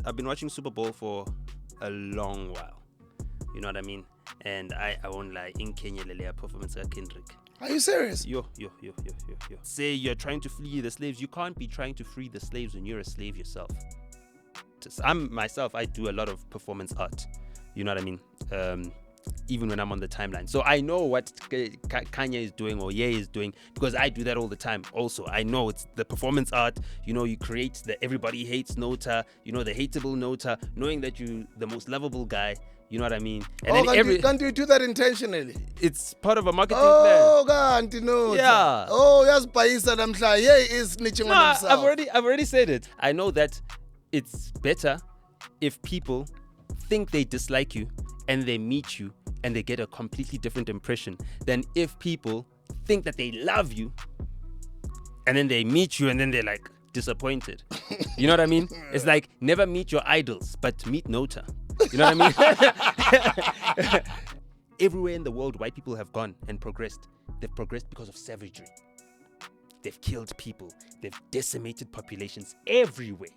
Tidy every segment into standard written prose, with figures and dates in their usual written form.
I've been watching Superbowl for a long while. You know what I mean? And I won't lie, in Kenya, Lelea performance of Kendrick. Are you serious? Yo. Say you're trying to flee the slaves. You can't be trying to free the slaves when you're a slave yourself. I do a lot of performance art. You know what I mean? Even when I'm on the timeline. So I know what Kanye is doing or Ye is doing because I do that all the time. Also, I know it's the performance art. You know, you create the everybody hates NOTA, you know, the hateable NOTA, knowing that you the most lovable guy. You know what I mean? And can't you do that intentionally? It's part of a marketing plan. Oh, can't you know? Yeah. Oh, yes, Paisa Namsla. Yeah, is snitching on himself. I've already said it. I know that it's better if people think they dislike you and they meet you and they get a completely different impression than if people think that they love you and then they meet you and then they're like disappointed. You know what I mean? It's like never meet your idols, but meet NOTA. You know what I mean? Everywhere in the world, white people have gone and progressed. They've progressed because of savagery. They've killed people. They've decimated populations everywhere,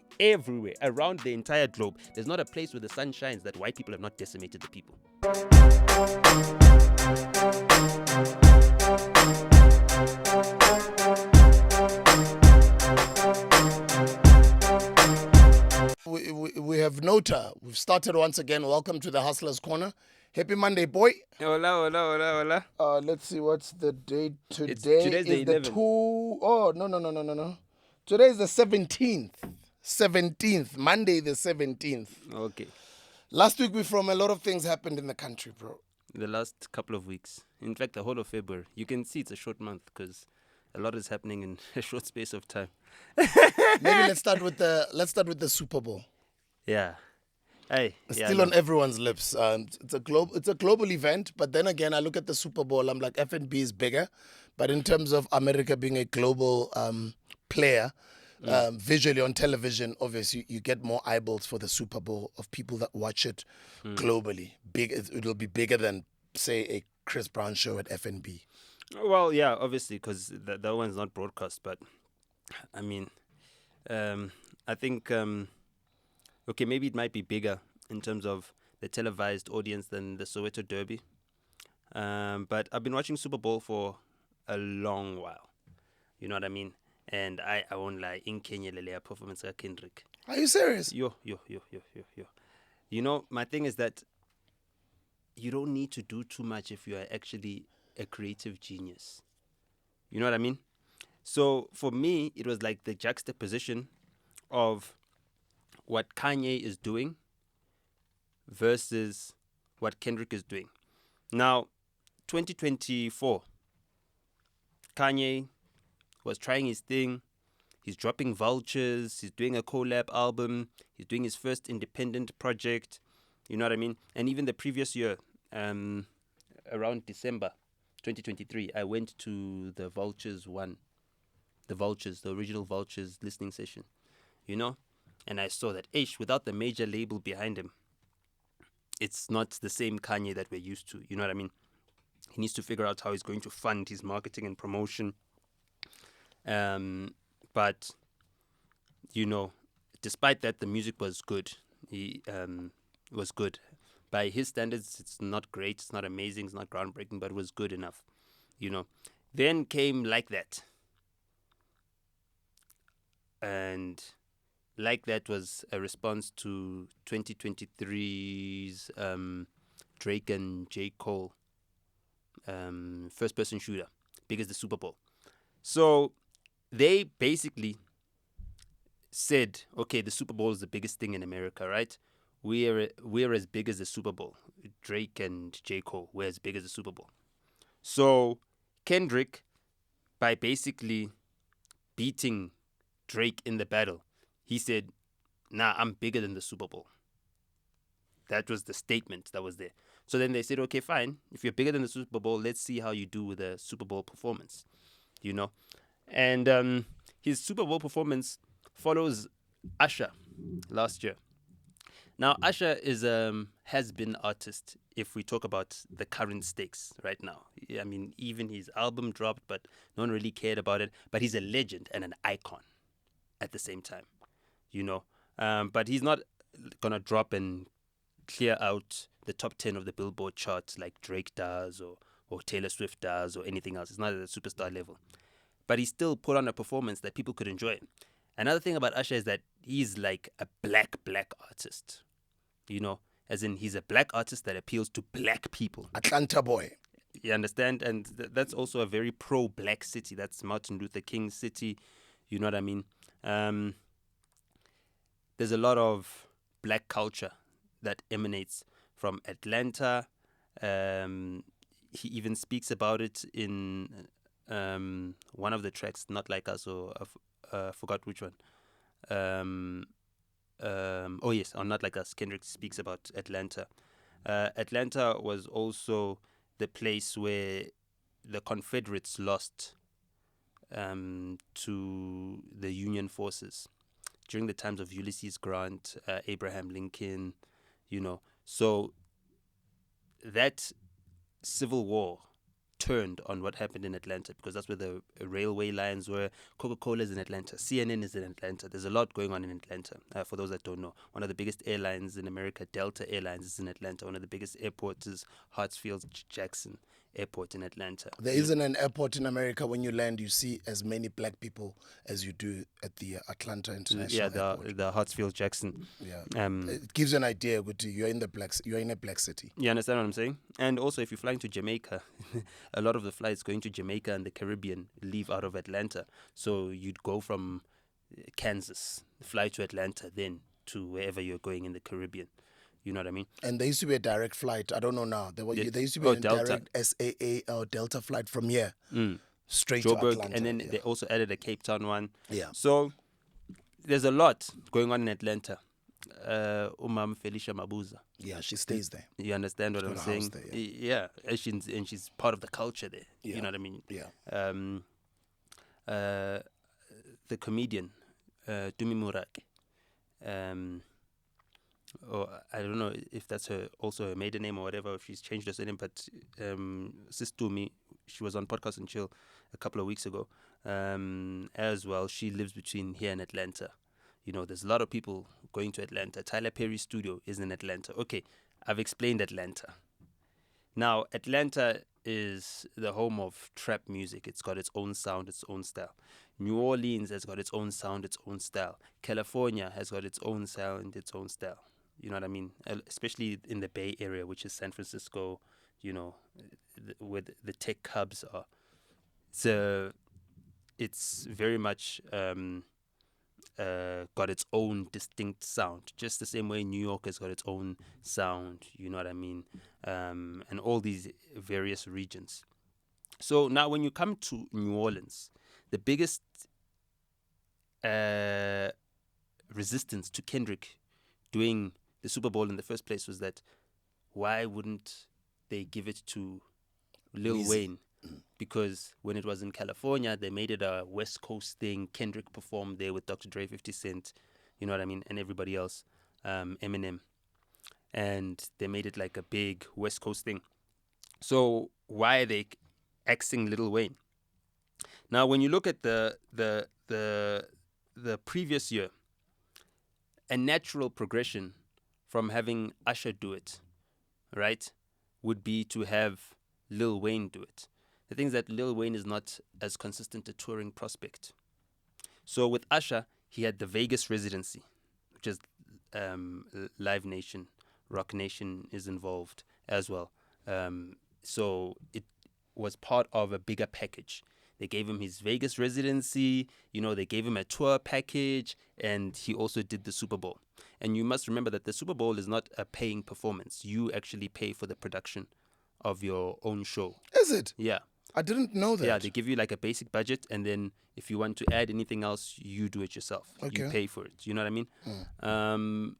around the entire globe. There's not a place where the sun shines that white people have not decimated the people. We have NOTA. We've started once again. Welcome to the Hustlers Corner. Happy Monday, boy. Hola. Let's see, what's the date today? Today's the 11th. No. Today is the 17th. 17th. Monday the 17th. Okay. Last week, a lot of things happened in the country, bro. The last couple of weeks. In fact, the whole of February. You can see it's a short month because a lot is happening in a short space of time. Maybe let's start with the Super Bowl. Yeah. Still on everyone's lips. It's a global event, but then again, I look at the Super Bowl. I'm like, F&B is bigger, but in terms of America being a global player, visually on television, obviously you get more eyeballs for the Super Bowl of people that watch it globally. It'll be bigger than, say, a Chris Brown show at F&B. Well, yeah, obviously, because that one's not broadcast. But I mean, I think. Okay, maybe it might be bigger in terms of the televised audience than the Soweto Derby. But I've been watching Super Bowl for a long while. You know what I mean? And I won't lie, in Kenya, Lelea performance of Kendrick. Are you serious? Yo. You know, my thing is that you don't need to do too much if you are actually a creative genius. You know what I mean? So for me, it was like the juxtaposition of what Kanye is doing versus what Kendrick is doing. Now, 2024, Kanye was trying his thing. He's dropping Vultures. He's doing a collab album. He's doing his first independent project. You know what I mean? And even the previous year, around December 2023, I went to the Vultures one. The original Vultures listening session. You know? And I saw that, without the major label behind him, it's not the same Kanye that we're used to. You know what I mean? He needs to figure out how he's going to fund his marketing and promotion. But, you know, despite that, the music was good. He was good. By his standards, it's not great, it's not amazing, it's not groundbreaking, but it was good enough. You know. Then came Like That. And Like That was a response to 2023's Drake and J. Cole first-person shooter, big as the Super Bowl. So they basically said, okay, the Super Bowl is the biggest thing in America, right? We're as big as the Super Bowl. Drake and J. Cole, we're as big as the Super Bowl. So Kendrick, by basically beating Drake in the battle, he said, nah, I'm bigger than the Super Bowl. That was the statement that was there. So then they said, okay, fine. If you're bigger than the Super Bowl, let's see how you do with a Super Bowl performance. You know? And his Super Bowl performance follows Usher last year. Now, Usher is has-been artist if we talk about the current stakes right now. I mean, even his album dropped, but no one really cared about it. But he's a legend and an icon at the same time. You know, but he's not gonna drop and clear out the top 10 of the Billboard charts like Drake does or Taylor Swift does or anything else. It's not at the superstar level. But he still put on a performance that people could enjoy. Another thing about Usher is that he's like a black artist. You know, as in he's a black artist that appeals to black people. Atlanta boy. You understand? And that's also a very pro-black city. That's Martin Luther King city. You know what I mean? There's a lot of black culture that emanates from Atlanta. He even speaks about it in one of the tracks, Not Like Us, or I forgot which one. Oh yes, on Not Like Us, Kendrick speaks about Atlanta. Atlanta was also the place where the Confederates lost to the Union forces during the times of Ulysses Grant, Abraham Lincoln, you know. So that Civil War turned on what happened in Atlanta, because that's where the railway lines were. Coca-Cola is in Atlanta. CNN is in Atlanta. There's a lot going on in Atlanta. For those that don't know, one of the biggest airlines in America, Delta Airlines, is in Atlanta. One of the biggest airports is Hartsfield-Jackson Airport in Atlanta. There isn't an airport in America when you land you see as many black people as you do at the Atlanta International Airport. The Hartsfield-Jackson. Yeah. It gives you an idea. You're in a black city. You understand what I'm saying? And also, if you're flying to Jamaica, a lot of the flights going to Jamaica and the Caribbean leave out of Atlanta. So you'd go from Kansas, fly to Atlanta, then to wherever you're going in the Caribbean. You know what I mean? And there used to be a direct flight. I don't know now. There used to be a direct SAA or Delta flight from here straight Joburg, to Atlanta. and then they also added a Cape Town one. Yeah. So there's a lot going on in Atlanta. Umam Felicia Mabuza. Yeah, she stays there. You understand what I'm saying? There, yeah. And she's part of the culture there. Yeah. You know what I mean? Yeah. The comedian Dumi Murake. Or I don't know if that's also her maiden name or whatever, if she's changed her surname, but Sis Dumi, she was on Podcast and Chill a couple of weeks ago as well. She lives between here and Atlanta. You know, there's a lot of people going to Atlanta. Tyler Perry's studio is in Atlanta. Okay, I've explained Atlanta. Now, Atlanta is the home of trap music. It's got its own sound, its own style. New Orleans has got its own sound, its own style. California has got its own sound, its own style. You know what I mean? Especially in the Bay Area, which is San Francisco, you know, where the tech hubs are. So it's very much got its own distinct sound, just the same way New York has got its own sound, you know what I mean? And all these various regions. So now when you come to New Orleans, the biggest resistance to Kendrick doing the Super Bowl in the first place was that why wouldn't they give it to Lil Wayne? Because when it was in California, they made it a West Coast thing. Kendrick performed there with Dr. Dre, 50 Cent, you know what I mean, and everybody else, Eminem. And they made it like a big West Coast thing. So why are they axing Lil Wayne? Now, when you look at the previous year, a natural progression from having Usher do it, right, would be to have Lil Wayne do it. The thing is that Lil Wayne is not as consistent a touring prospect. So with Usher, he had the Vegas residency, which is Live Nation, Rock Nation is involved as well. So it was part of a bigger package. They gave him his Vegas residency, you know, they gave him a tour package, and he also did the Super Bowl. And you must remember that the Super Bowl is not a paying performance. You actually pay for the production of your own show. Is it? Yeah. I didn't know that. Yeah, they give you like a basic budget, and then if you want to add anything else, you do it yourself. Okay. You pay for it. You know what I mean?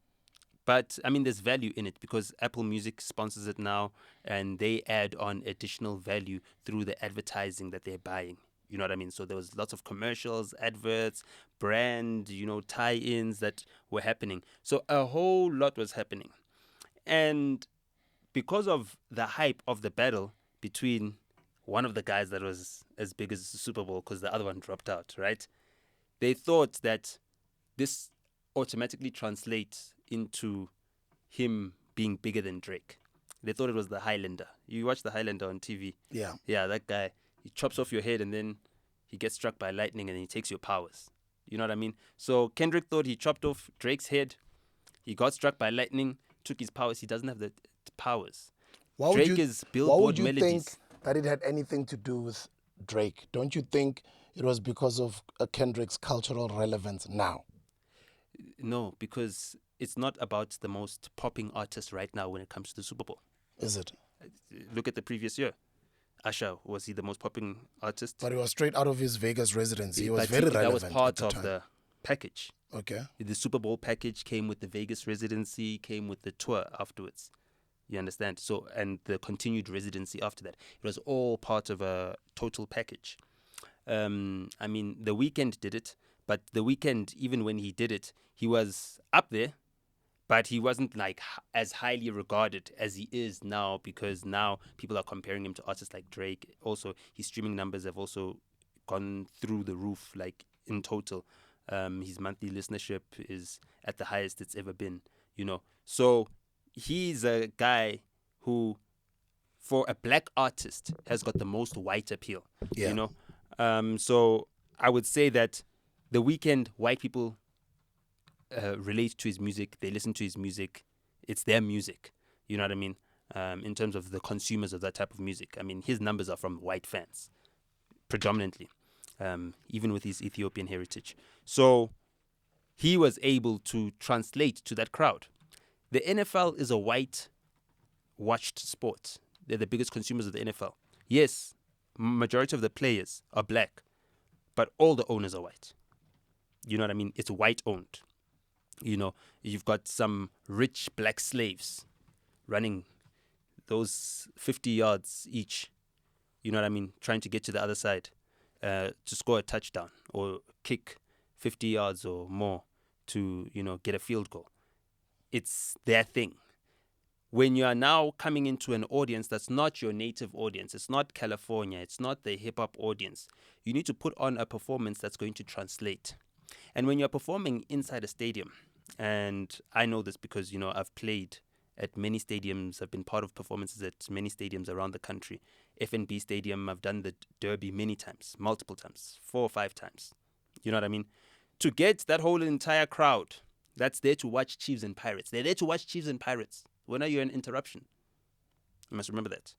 But, I mean, there's value in it because Apple Music sponsors it now, and they add on additional value through the advertising that they're buying. You know what I mean? So there was lots of commercials, adverts, brand, you know, tie-ins that were happening. So a whole lot was happening. And because of the hype of the battle between one of the guys that was as big as the Super Bowl, because the other one dropped out, right? They thought that this automatically translates into him being bigger than Drake. They thought it was the Highlander. You watch the Highlander on TV. Yeah. Yeah, that guy, he chops off your head and then he gets struck by lightning and he takes your powers. You know what I mean? So Kendrick thought he chopped off Drake's head. He got struck by lightning, took his powers. He doesn't have the powers. Drake is Billboard Why would you melodies. think that it had anything to do with Drake? Don't you think it was because of Kendrick's cultural relevance now? No, because it's not about the most popping artist right now when it comes to the Super Bowl. Is it? Look at the previous year. Usher, was he the most popping artist? But he was straight out of his Vegas residency. He was very relevant. That was part at the of time. the package. Okay. The Super Bowl package came with the Vegas residency, came with the tour afterwards. You understand? So, and the continued residency after that. It was all part of a total package. I mean, The Weeknd did it, but The Weeknd, even when he did it, he was up there, but he wasn't like as highly regarded as he is now, because now people are comparing him to artists like Drake. Also, his streaming numbers have also gone through the roof, like in total. His monthly listenership is at the highest it's ever been, you know. So he's a guy who, for a black artist, has got the most white appeal, you know. So I would say that The Weeknd, white people relate to his music. They listen to his music. It's their music. You know what I mean? In terms of the consumers of that type of music. I mean, his numbers are from white fans, predominantly, even with his Ethiopian heritage. So he was able to translate to that crowd. The NFL is a white-watched sport. They're the biggest consumers of the NFL. Yes, majority of the players are black, but all the owners are white. You know what I mean? It's white-owned. You know, you've got some rich black slaves running those 50 yards each, you know what I mean, trying to get to the other side to score a touchdown or kick 50 yards or more to, you know, get a field goal. It's their thing. When you are now coming into an audience that's not your native audience, it's not California, it's not the hip-hop audience, you need to put on a performance that's going to translate. And when you're performing inside a stadium, and I know this because, you know, I've played at many stadiums, I've been part of performances at many stadiums around the country. FNB Stadium, I've done the Derby many times, multiple times, 4 or 5 times. You know what I mean? To get that whole entire crowd that's there to watch Chiefs and Pirates. They're there to watch Chiefs and Pirates. When are you an interruption? You must remember that.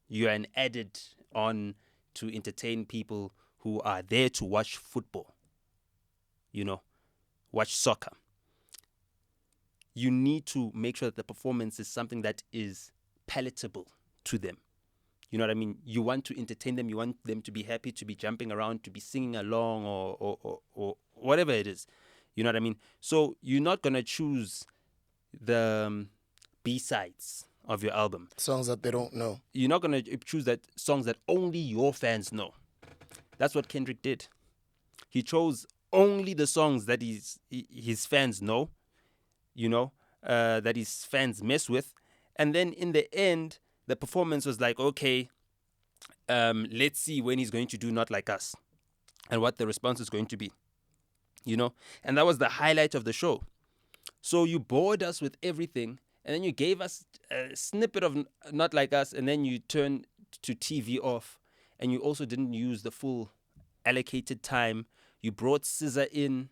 You are an added on to entertain people who are there to watch football. You know, watch soccer. You need to make sure that the performance is something that is palatable to them. You know what I mean? You want to entertain them. You want them to be happy, to be jumping around, to be singing along or whatever it is. You know what I mean? So you're not going to choose the B-sides of your album. Songs that they don't know. You're not going to choose that songs that only your fans know. That's what Kendrick did. He chose only the songs that his fans know, you know, that his fans mess with. And then in the end, the performance was like, okay, let's see when he's going to do Not Like Us and what the response is going to be, you know. And that was the highlight of the show. So you bored us with everything, and then you gave us a snippet of Not Like Us, and then you turned to TV off, and you also didn't use the full allocated time. You brought SZA in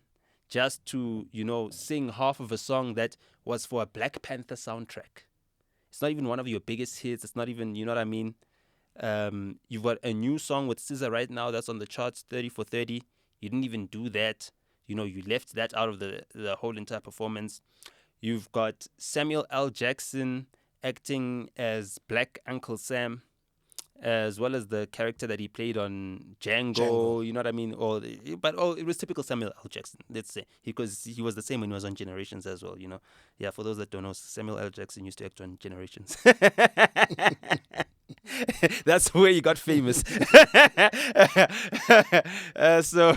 just to, you know, sing half of a song that was for a Black Panther soundtrack. It's not even one of your biggest hits. It's not even, you know what I mean? You've got a new song with SZA right now that's on the charts, 30 for 30. You didn't even do that. You know, you left that out of the whole entire performance. You've got Samuel L. Jackson acting as Black Uncle Sam, as well as the character that he played on Django. You know what I mean? But it was typical Samuel L. Jackson, let's say, because he was the same when he was on Generations as well, you know. Yeah, for those that don't know, Samuel L. Jackson used to act on Generations. That's where he got famous. So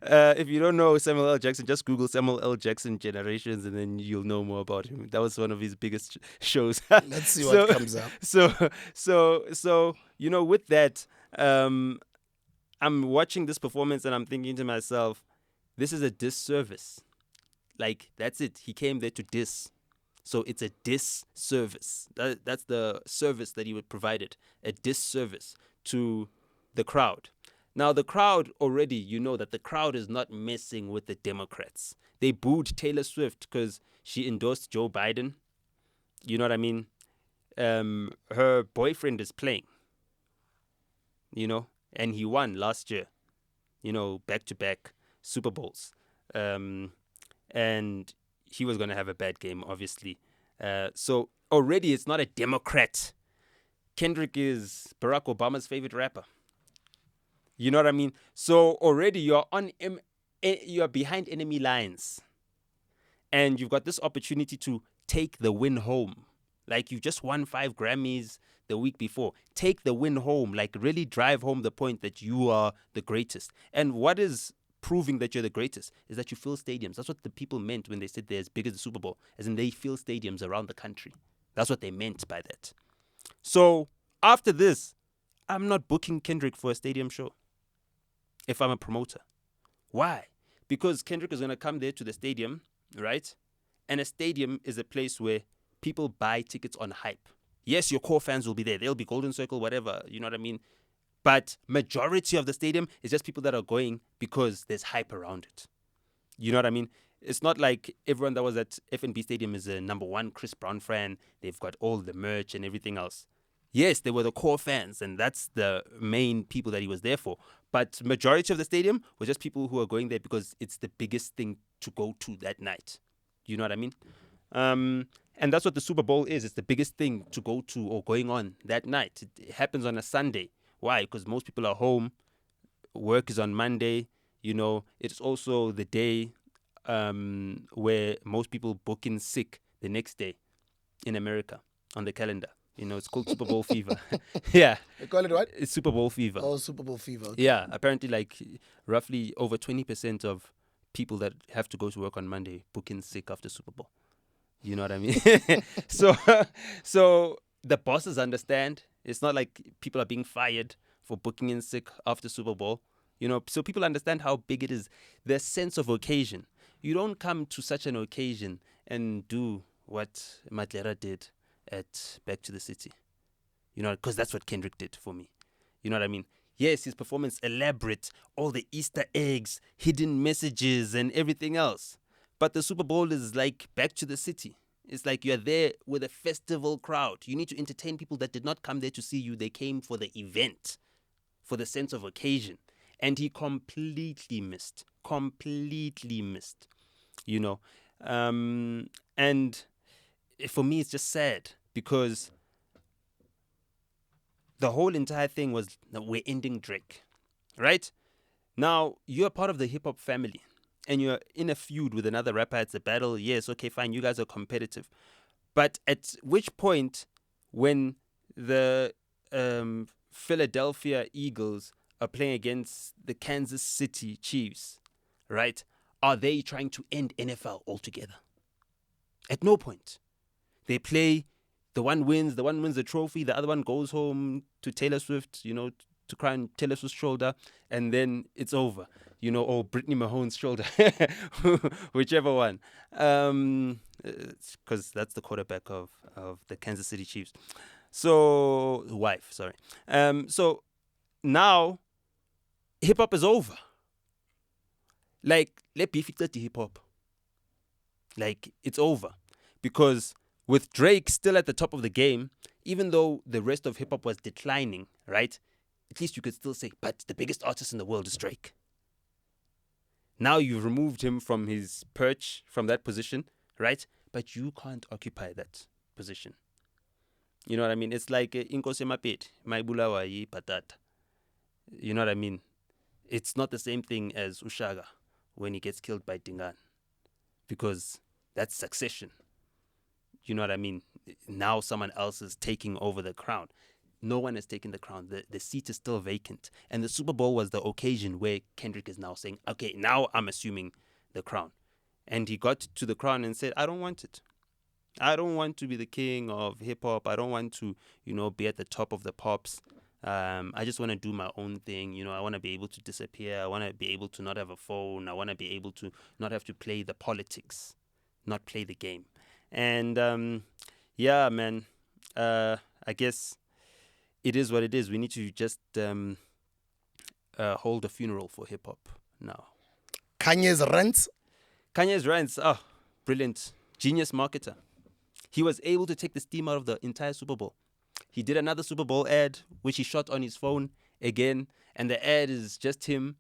if you don't know Samuel L. Jackson, just Google Samuel L. Jackson Generations and then you'll know more about him. That was one of his biggest shows. Let's see what comes up. So you know, with that, I'm watching this performance and I'm thinking to myself, this is a disservice. Like, that's it. He came there to diss. So it's a disservice. That's the service that he would provided, a disservice to the crowd. Now, the crowd already, you know that the crowd is not messing with the Democrats. They booed Taylor Swift because she endorsed Joe Biden. You know what I mean? Her boyfriend is playing, and he won last year, back-to-back Super Bowls. And he was going to have a bad game, obviously. So already it's not a Democrat. Kendrick is Barack Obama's favorite rapper. You know what I mean? So already you're behind enemy lines. And you've got this opportunity to take the win home. Like, you just won 5 Grammys the week before. Take the win home. Like, really drive home the point that you are the greatest. And what is proving that you're the greatest is that you fill stadiums. That's what the people meant when they said they're as big as the Super Bowl, as in they fill stadiums around the country. That's what they meant by that. So after this, I'm not booking Kendrick for a stadium show if I'm a promoter. Why? Because Kendrick is going to come there to the stadium, right? And a stadium is a place where people buy tickets on hype. Yes, your core fans will be there. They'll be Golden Circle, whatever. You know what I mean? But majority of the stadium is just people that are going because there's hype around it. You know what I mean? It's not like everyone that was at FNB Stadium is a number one Chris Brown fan. They've got all the merch and everything else. Yes, they were the core fans, and that's the main people that he was there for. But majority of the stadium was just people who are going there because it's the biggest thing to go to that night. You know what I mean? And that's what the Super Bowl is. It's the biggest thing to go to or going on that night. It happens on a Sunday. Why? Because most people are home. Work is on Monday. It's also the day where most people book in sick the next day in America on the calendar. It's called Super Bowl fever. Yeah. They call it what? It's Super Bowl fever. Oh, Super Bowl fever. Okay. Yeah. Apparently, like, roughly over 20% of people that have to go to work on Monday book in sick after Super Bowl. You know what I mean? So the bosses understand. It's not like people are being fired for booking in sick after Super Bowl. So people understand how big it is. The sense of occasion. You don't come to such an occasion and do what Matlera did at Back to the City. Because that's what Kendrick did for me. You know what I mean? Yes, his performance elaborate, all the Easter eggs, hidden messages, and everything else. But the Super Bowl is like Back to the City. It's like you're there with a festival crowd. You need to entertain people that did not come there to see you. They came for the event, for the sense of occasion. And he completely missed. And for me, it's just sad because the whole entire thing was that we're ending Drake, right? Now, you're part of the hip-hop family and you're in a feud with another rapper. It's a battle. Yes, okay, fine. You guys are competitive. But at which point, when the Philadelphia Eagles are playing against the Kansas City Chiefs, right, are they trying to end NFL altogether? At no point. They play, the one wins the trophy, the other one goes home to Taylor Swift, to cry on Taylor Swift's shoulder, and then it's over, or Brittany Mahomes' shoulder, whichever one. Because that's the quarterback of the Kansas City Chiefs. So now hip-hop is over. Like, let be fixed to hip-hop. Like, it's over. Because with Drake still at the top of the game, even though the rest of hip-hop was declining, right? At least you could still say, but the biggest artist in the world is Drake. Now you've removed him from his perch, from that position, right? But you can't occupy that position. You know what I mean? It's like Inkosi Mapet, Maibulawa yi patata. You know what I mean? It's not the same thing as Ushaga when he gets killed by Dingan. Because that's succession. You know what I mean? Now someone else is taking over the crown. No one has taken the crown. The seat is still vacant. And the Super Bowl was the occasion where Kendrick is now saying, okay, now I'm assuming the crown. And he got to the crown and said, I don't want it. I don't want to be the king of hip-hop. I don't want to, be at the top of the pops. I just want to do my own thing. I want to be able to disappear. I want to be able to not have a phone. I want to be able to not have to play the politics. not play the game. And yeah, man, I guess it is what it is. We need to just hold a funeral for hip hop now. Kanye's rants. Kanye's rants, brilliant, genius marketer. He was able to take the steam out of the entire Super Bowl. He did another Super Bowl ad, which he shot on his phone again, and the ad is just him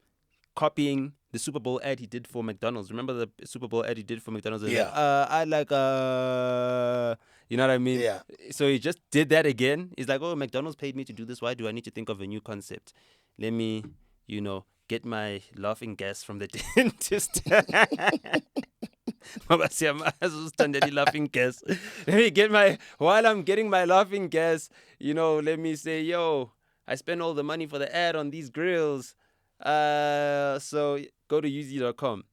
copying the Super Bowl ad he did for McDonald's. Remember the Super Bowl ad he did for McDonald's? Yeah. I like, you know what I mean? Yeah. So he just did that again. He's like, oh, McDonald's paid me to do this. Why do I need to think of a new concept? Let me, get my laughing gas from the dentist. Laughing gas. While I'm getting my laughing gas, let me say, yo, I spent all the money for the ad on these grills. So go to uz.com.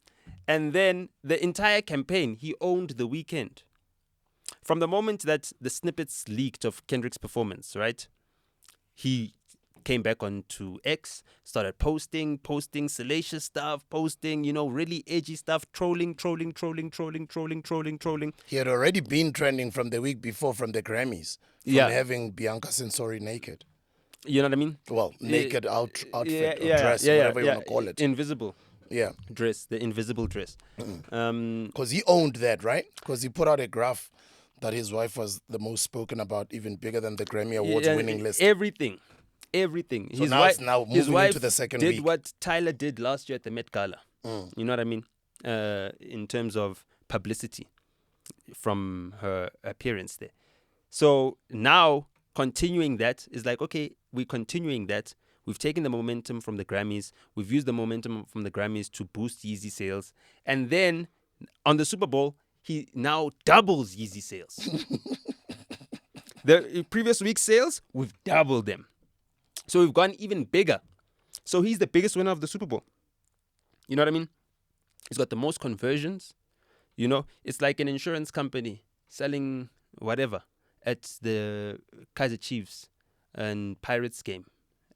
And then the entire campaign, he owned the weekend. From the moment that the snippets leaked of Kendrick's performance, right? He came back onto X, started posting salacious stuff, posting, really edgy stuff, trolling. He had already been trending from the week before from the Grammys, from having Bianca Sensori naked. You know what I mean? Well, naked outfit or dress, whatever you want to call it. Invisible. Yeah. Dress, the invisible dress. Because he owned that, right? Because he put out a graph that his wife was the most spoken about, even bigger than the Grammy Awards winning list. Everything. So it's now moving into the second week. Did what Tyler did last year at the Met Gala. You know what I mean? In terms of publicity from her appearance there. So now continuing that is like, okay, we're continuing that. We've taken the momentum from the Grammys. We've used the momentum from the Grammys to boost Yeezy sales. And then on the Super Bowl, he now doubles Yeezy sales. The previous week's sales, we've doubled them. So we've gone even bigger. So he's the biggest winner of the Super Bowl. You know what I mean? He's got the most conversions. It's like an insurance company selling whatever at the Kaizer Chiefs and Pirates game,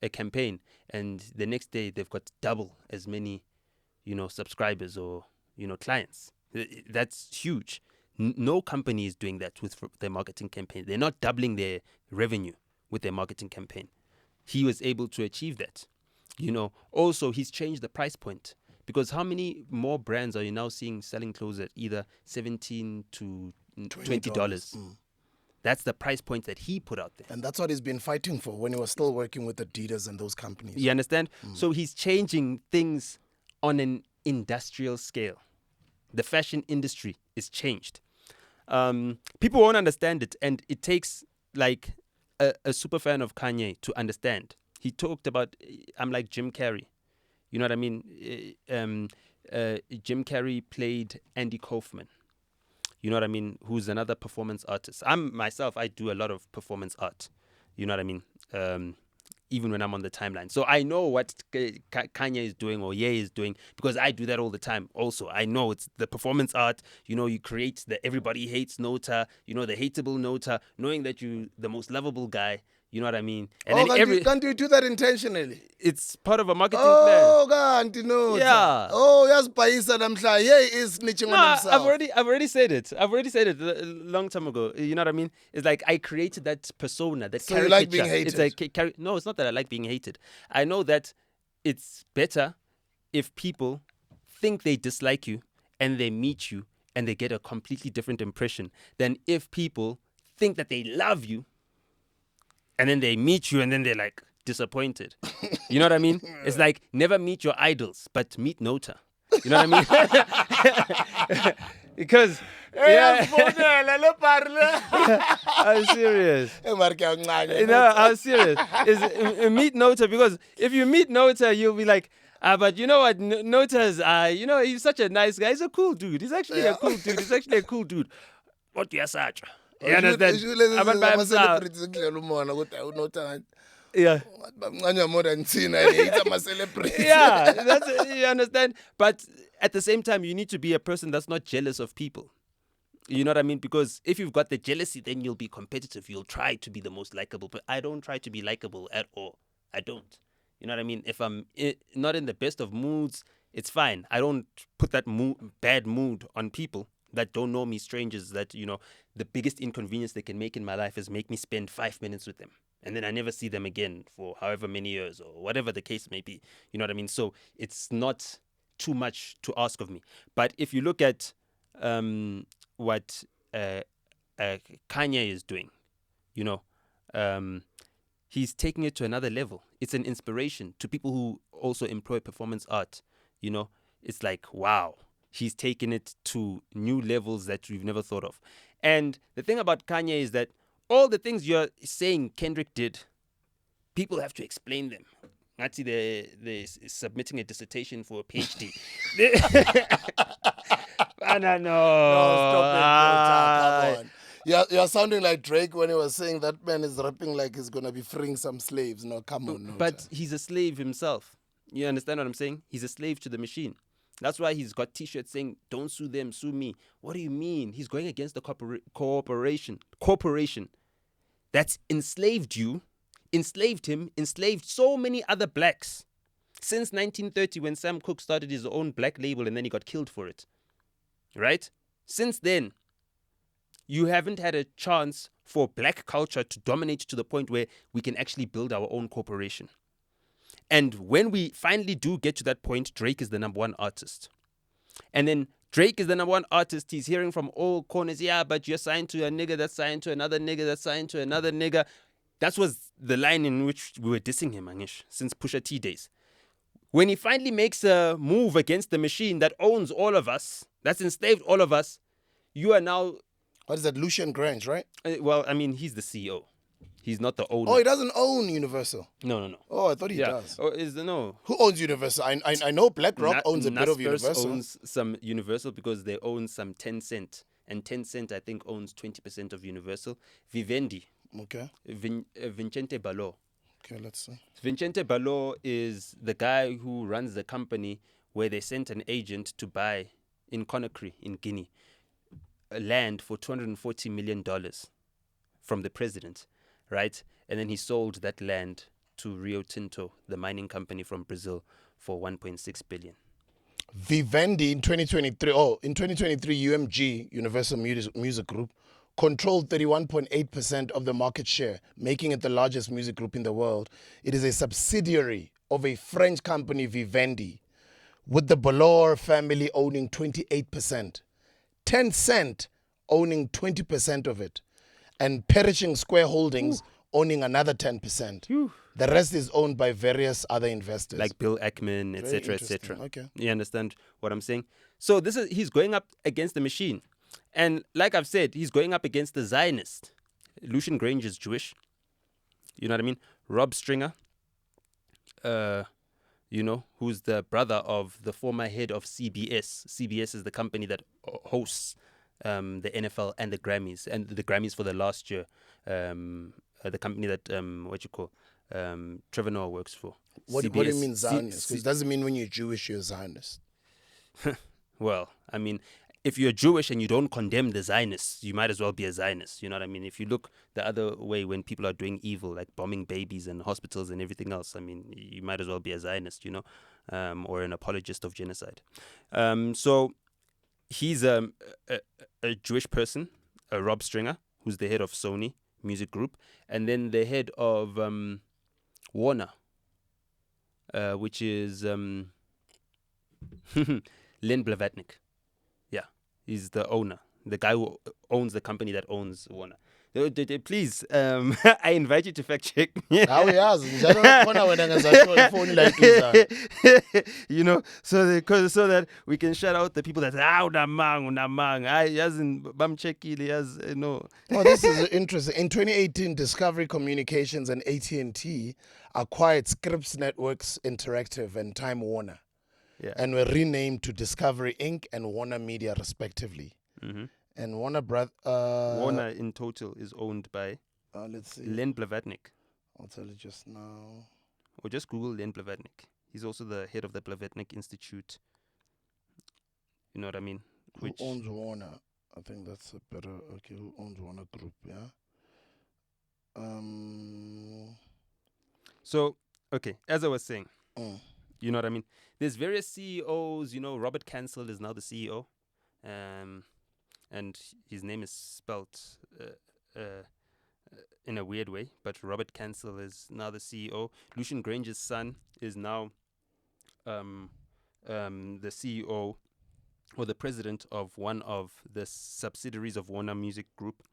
a campaign. And the next day they've got double as many, subscribers or, clients. That's huge. No company is doing that with their marketing campaign. They're not doubling their revenue with their marketing campaign. He was able to achieve that. Also, he's changed the price point. Because how many more brands are you now seeing selling clothes at either $17 to $20? That's the price point that he put out there. And that's what he's been fighting for when he was still working with Adidas and those companies. You understand? So he's changing things on an industrial scale. The fashion industry is changed. People won't understand it, and it takes like a super fan of Kanye to understand. He talked about, I'm like Jim Carrey. You know what I mean? Jim Carrey played Andy Kaufman. You know what I mean? Who's another performance artist. I do a lot of performance art. You know what I mean? Even when I'm on the timeline. So I know what Kanye is doing or Ye is doing because I do that all the time also. I know it's the performance art. You create the everybody hates NOTA, the hateable NOTA, knowing that you're the most lovable guy. You know what I mean? And can't you do that intentionally? It's part of a marketing plan. Oh, God, no. Yeah. Oh, yes, Paisa Namsha. Yeah, is snitching on himself. I've already said it. A long time ago. You know what I mean? It's like I created that persona, that so caricature. You like being hated? It's like no, it's not that I like being hated. I know that it's better if people think they dislike you and they meet you and they get a completely different impression than if people think that they love you and then they meet you and then they're like disappointed. You know what I mean? It's like never meet your idols, but meet NOTA. You know what I mean? Because I'm serious. I'm serious. Meet NOTA because if you meet NOTA, you'll be like, but you know what? NOTA's, he's such a nice guy. He's a cool dude. He's actually a cool dude. What do you say? You understand? Yeah. You understand? But at the same time, you need to be a person that's not jealous of people. You know what I mean? Because if you've got the jealousy, then you'll be competitive. You'll try to be the most likable. But I don't try to be likable at all. I don't. You know what I mean? If I'm not in the best of moods, it's fine. I don't put that bad mood on people. that don't know me, strangers that, you know, the biggest inconvenience they can make in my life is make me spend 5 minutes with them. And then I never see them again for however many years or whatever the case may be. You know what I mean? So it's not too much to ask of me. But if you look at what Kanye is doing, you know, he's taking it to another level. It's an inspiration to people who also employ performance art. You know, it's like, wow, he's taken it to new levels that we've never thought of. And the thing about Kanye is that all the things you're saying Kendrick did, people have to explain them. Actually, they're submitting a dissertation for a PhD. I don't know. No, stop it, Kota, come on. You're sounding like Drake when he was saying that man is rapping like he's going to be freeing some slaves. No, come on. NOTA. But he's a slave himself. You understand what I'm saying? He's a slave to the machine. That's why he's got T-shirts saying, "Don't sue them, sue me." What do you mean? He's going against the corporation that's enslaved you, enslaved him, enslaved so many other blacks since 1930 when Sam Cooke started his own black label and then he got killed for it. Right? Since then, you haven't had a chance for black culture to dominate to the point where we can actually build our own corporation. And when we finally do get to that point, Drake is the number one artist. And then Drake is the number one artist. He's hearing from all corners, yeah, but you're signed to a nigga that's signed to another nigga that's signed to another nigga. That was the line in which we were dissing him, Angish, since Pusha T days. When he finally makes a move against the machine that owns all of us, that's enslaved all of us, you are now... What is that, Lucian Grange, right? Well, I mean, he's the CEO. He's not the owner. Oh, he doesn't own Universal. No. Oh, I thought he does. Oh, no. Who owns Universal? I know BlackRock owns a bit of Universal. Owns some Universal because they own some Tencent. And Tencent, I think, owns 20% of Universal. Vivendi. Okay. Vincente Ballot. Okay, let's see. Vincente Ballot is the guy who runs the company where they sent an agent to buy in Conakry, in Guinea, land for $240 million from the president. Right? And then he sold that land to Rio Tinto, the mining company from Brazil, for $1.6 billion. Vivendi in 2023, UMG, Universal Music Group, controlled 31.8% of the market share, making it the largest music group in the world. It is a subsidiary of a French company, Vivendi, with the Ballot family owning 28%, Tencent owning 20% of it, and Perishing Square Holdings owning another 10%. The rest is owned by various other investors. Like Bill Ackman, etc., etc. Okay. You understand what I'm saying? So he's going up against the machine. And like I've said, he's going up against the Zionist. Lucian Grange is Jewish. You know what I mean? Rob Stringer, who's the brother of the former head of CBS. CBS is the company that hosts the NFL and the Grammys, and the Grammys for the last year. The company that Trevor Noah works for. What do you mean Zionist? Because it doesn't mean when you're Jewish you're a Zionist. Well, I mean, if you're Jewish and you don't condemn the Zionists, you might as well be a Zionist. You know what I mean? If you look the other way when people are doing evil, like bombing babies and hospitals and everything else, I mean, you might as well be a Zionist, or an apologist of genocide. So he's a Jewish person, Rob Stringer, who's the head of Sony Music Group, and then the head of Warner, which is Len Blavatnik. Yeah, he's the owner, the guy who owns the company that owns Warner. Please, I invite you to fact check. So that we can shout out the people that unamang. I hasn't bamchekile has no. Oh, this is interesting. In 2018, Discovery Communications and AT&T acquired Scripps Networks Interactive and Time Warner, and were renamed to Discovery Inc. and Warner Media, respectively. Mm-hmm. And Warner Warner in total is owned by let's see, Len Blavatnik. I'll tell you just now. Or just Google Len Blavatnik. He's also the head of the Blavatnik Institute. You know what I mean? Who owns Warner? I think that's a better. Okay, who owns Warner Group? Yeah. So, okay, as I was saying, you know what I mean? There's various CEOs. Robert Cancel is now the CEO. and his name is spelt in a weird way, but Robert Cancel is now the CEO. Lucian Grange's son is now the CEO or the president of one of the subsidiaries of Warner Music Group,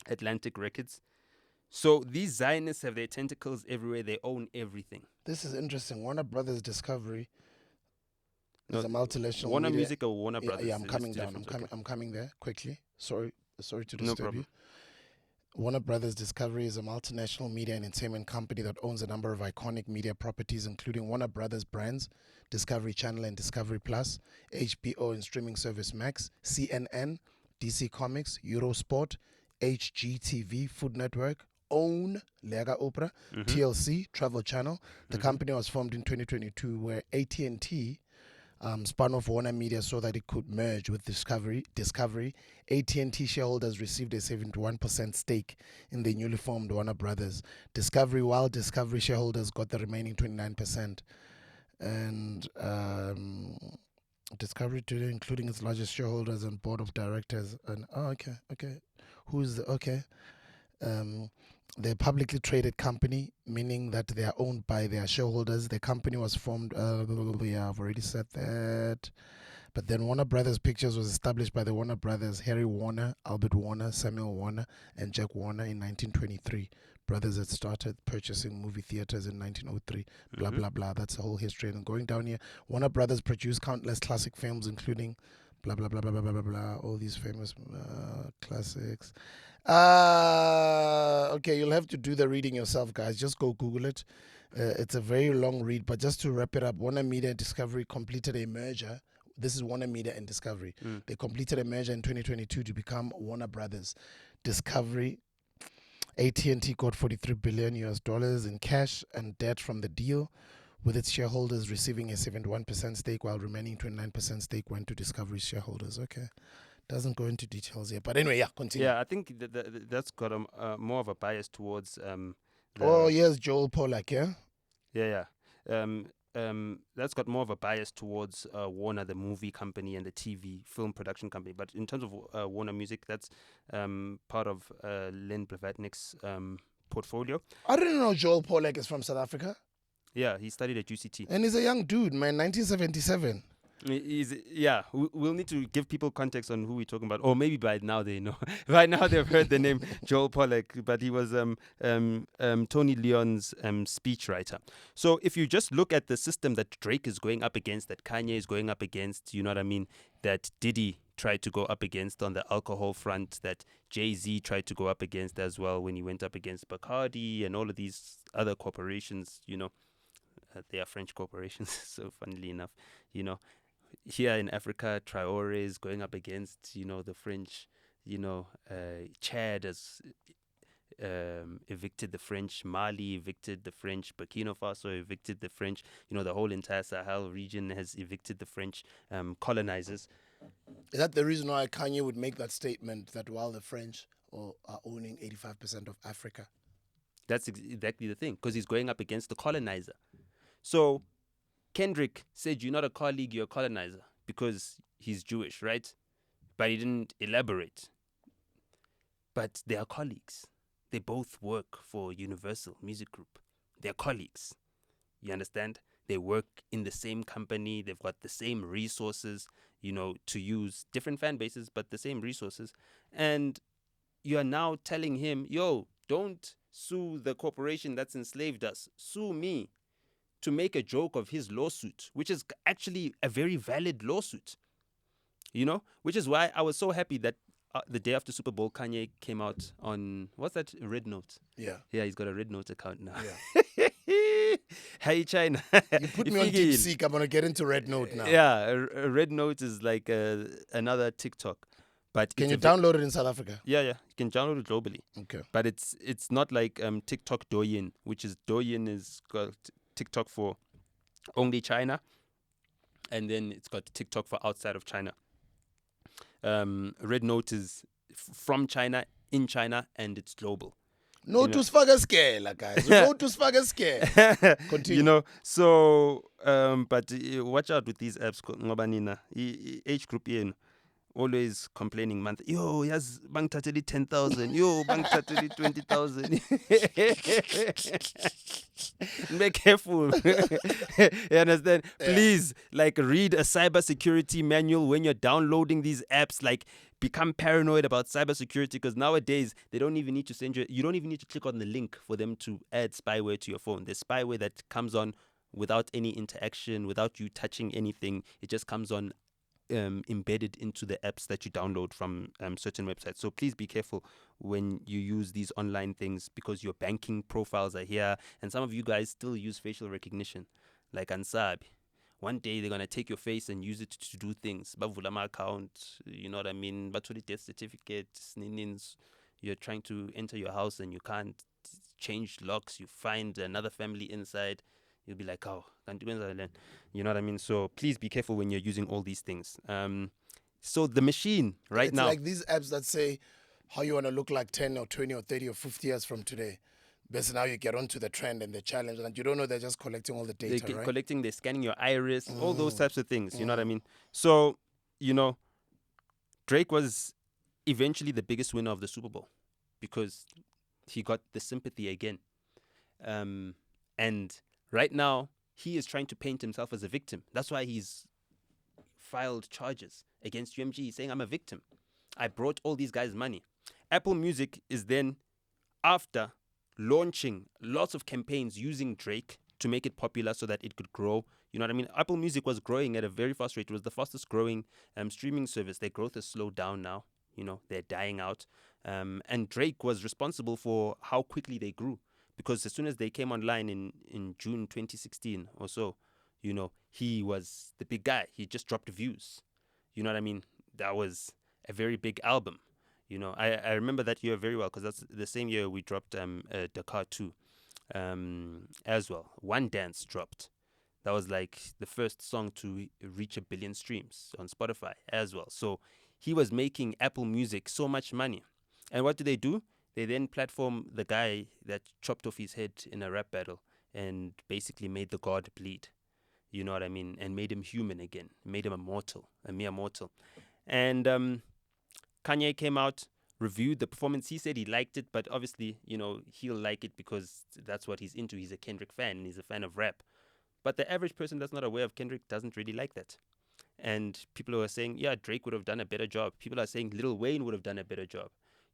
Atlantic Records. So these Zionists have their tentacles everywhere. They own everything. This is interesting. Warner Brothers Discovery is a multinational Warner media. Music or Warner Brothers. Yeah, I'm coming down. I'm coming there quickly. Sorry to disturb problem. you. Warner Brothers Discovery is a multinational media and entertainment company that owns a number of iconic media properties, including Warner Brothers brands, Discovery Channel and Discovery Plus, HBO and streaming service Max, CNN, DC Comics, Eurosport, HGTV, Food Network, OWN, Lega Opera, TLC, Travel Channel. The company was formed in 2022, where AT&T spun off Warner Media so that it could merge with Discovery. AT&T shareholders received a 71% stake in the newly formed Warner Brothers Discovery, while Discovery shareholders got the remaining 29%. And Discovery today, including its largest shareholders and board of directors. And they're a publicly traded company, meaning that they are owned by their shareholders. The company was formed, I've already said that. But then Warner Brothers Pictures was established by the Warner Brothers, Harry Warner, Albert Warner, Samuel Warner, and Jack Warner in 1923. Brothers had started purchasing movie theaters in 1903. Blah, blah, blah. That's the whole history. And going down here, Warner Brothers produced countless classic films, including blah, blah, blah, blah, blah, blah, blah, blah. All these famous classics. Okay, you'll have to do the reading yourself, guys. Just go Google it. It's a very long read, but just to wrap it up, Warner Media and Discovery completed a merger. This is Warner Media and Discovery. They completed a merger in 2022 to become Warner Brothers Discovery. AT&T got $43 billion in cash and debt from the deal, with its shareholders receiving a 71% stake, while remaining 29% stake went to Discovery shareholders. Okay. Doesn't go into details here. But anyway, continue. Yeah, I think that's got more of a bias towards... yes, Joel Pollack, yeah? Yeah. That's got more of a bias towards Warner, the movie company, and the TV film production company. But in terms of Warner Music, that's part of Len Blavatnik's portfolio. I didn't know Joel Pollack is from South Africa. Yeah, he studied at UCT. And he's a young dude, man, 1977. We'll need to give people context on who we're talking about, or maybe by now they know. By now they've heard the name Joel Pollack, but he was Tony Leon's speechwriter. So if you just look at the system that Drake is going up against, that Kanye is going up against, you know what I mean, that Diddy tried to go up against on the alcohol front, that Jay-Z tried to go up against as well when he went up against Bacardi and all of these other corporations, you know. They are French corporations, so funnily enough, you know. Here in Africa, Traore is going up against, you know, the French, you know, Chad has evicted the French, Mali evicted the French, Burkina Faso evicted the French, you know, the whole entire Sahel region has evicted the French colonizers. Is that the reason why Kanye would make that statement that while the French are owning 85% of Africa? That's exactly the thing, because he's going up against the colonizer. So Kendrick said, you're not a colleague, you're a colonizer, because he's Jewish, right? But he didn't elaborate. But they are colleagues. They both work for Universal Music Group. They're colleagues. You understand? They work in the same company. They've got the same resources, you know, to use different fan bases, but the same resources. And you are now telling him, yo, don't sue the corporation that's enslaved us. Sue me. To make a joke of his lawsuit, which is actually a very valid lawsuit, you know, which is why I was so happy that the day after Super Bowl, Kanye came out on, what's that, Red Note? Yeah. Yeah, he's got a Red Note account now. Yeah. Hey, China. You put me on DeepSeek, I'm going to get into Red Note now. Yeah, a Red Note is like another TikTok. But can you download it in South Africa? Yeah, you can download it globally. Okay. But it's not like TikTok Douyin, which is Douyin is called TikTok for only China, and then it's got TikTok for outside of China. Red Note is from China, in China, and it's global. No to sfaga scare, guys. No to sfaga scare. Continue. You know, so but watch out with these apps. Ngoba nina age group yen always complaining month. Yo, yes, bank tateli 10,000. Yo, bank tateli 20,000. Be careful. You understand? Yeah. Please, like, read a cybersecurity manual when you're downloading these apps. Like, become paranoid about cybersecurity, because nowadays they don't even need to send you. You don't even need to click on the link for them to add spyware to your phone. There's spyware that comes on without any interaction, without you touching anything. It just comes on embedded into the apps that you download from certain websites. So please be careful when you use these online things, because your banking profiles are here, and some of you guys still use facial recognition, like Ansab. One day they're gonna take your face and use it to do things. Bavula my account, you know what I mean? But for the death certificate, you're trying to enter your house and you can't change locks. You find another family inside. You'll be like, oh, you know what I mean? So please be careful when you're using all these things. So the machine right It's now, like these apps that say how you want to look like 10 or 20 or 30 or 50 years from today. But now you get onto the trend and the challenge, and you don't know they're just collecting all the data, they're right? collecting, they're scanning your iris, all those types of things. You know what I mean? So, Drake was eventually the biggest winner of the Super Bowl because he got the sympathy again. And right now, he is trying to paint himself as a victim. That's why he's filed charges against UMG, saying, I'm a victim. I brought all these guys money. Apple Music is then, after launching lots of campaigns using Drake to make it popular so that it could grow. You know what I mean? Apple Music was growing at a very fast rate. It was the fastest growing streaming service. Their growth has slowed down now. They're dying out. And Drake was responsible for how quickly they grew, because as soon as they came online in June 2016 or so, he was the big guy. He just dropped views. You know what I mean? That was a very big album. I remember that year very well, because that's the same year we dropped Dakar 2 as well. One Dance dropped. That was like the first song to reach 1 billion streams on Spotify as well. So he was making Apple Music so much money. And what do? They then platform the guy that chopped off his head in a rap battle and basically made the god bleed. You know what I mean? And made him human again. Made him a mere mortal. And Kanye came out, reviewed the performance. He said he liked it, but obviously, he'll like it because that's what he's into. He's a Kendrick fan, and he's a fan of rap. But the average person that's not aware of Kendrick doesn't really like that. And people are saying, yeah, Drake would have done a better job. People are saying Lil Wayne would have done a better job.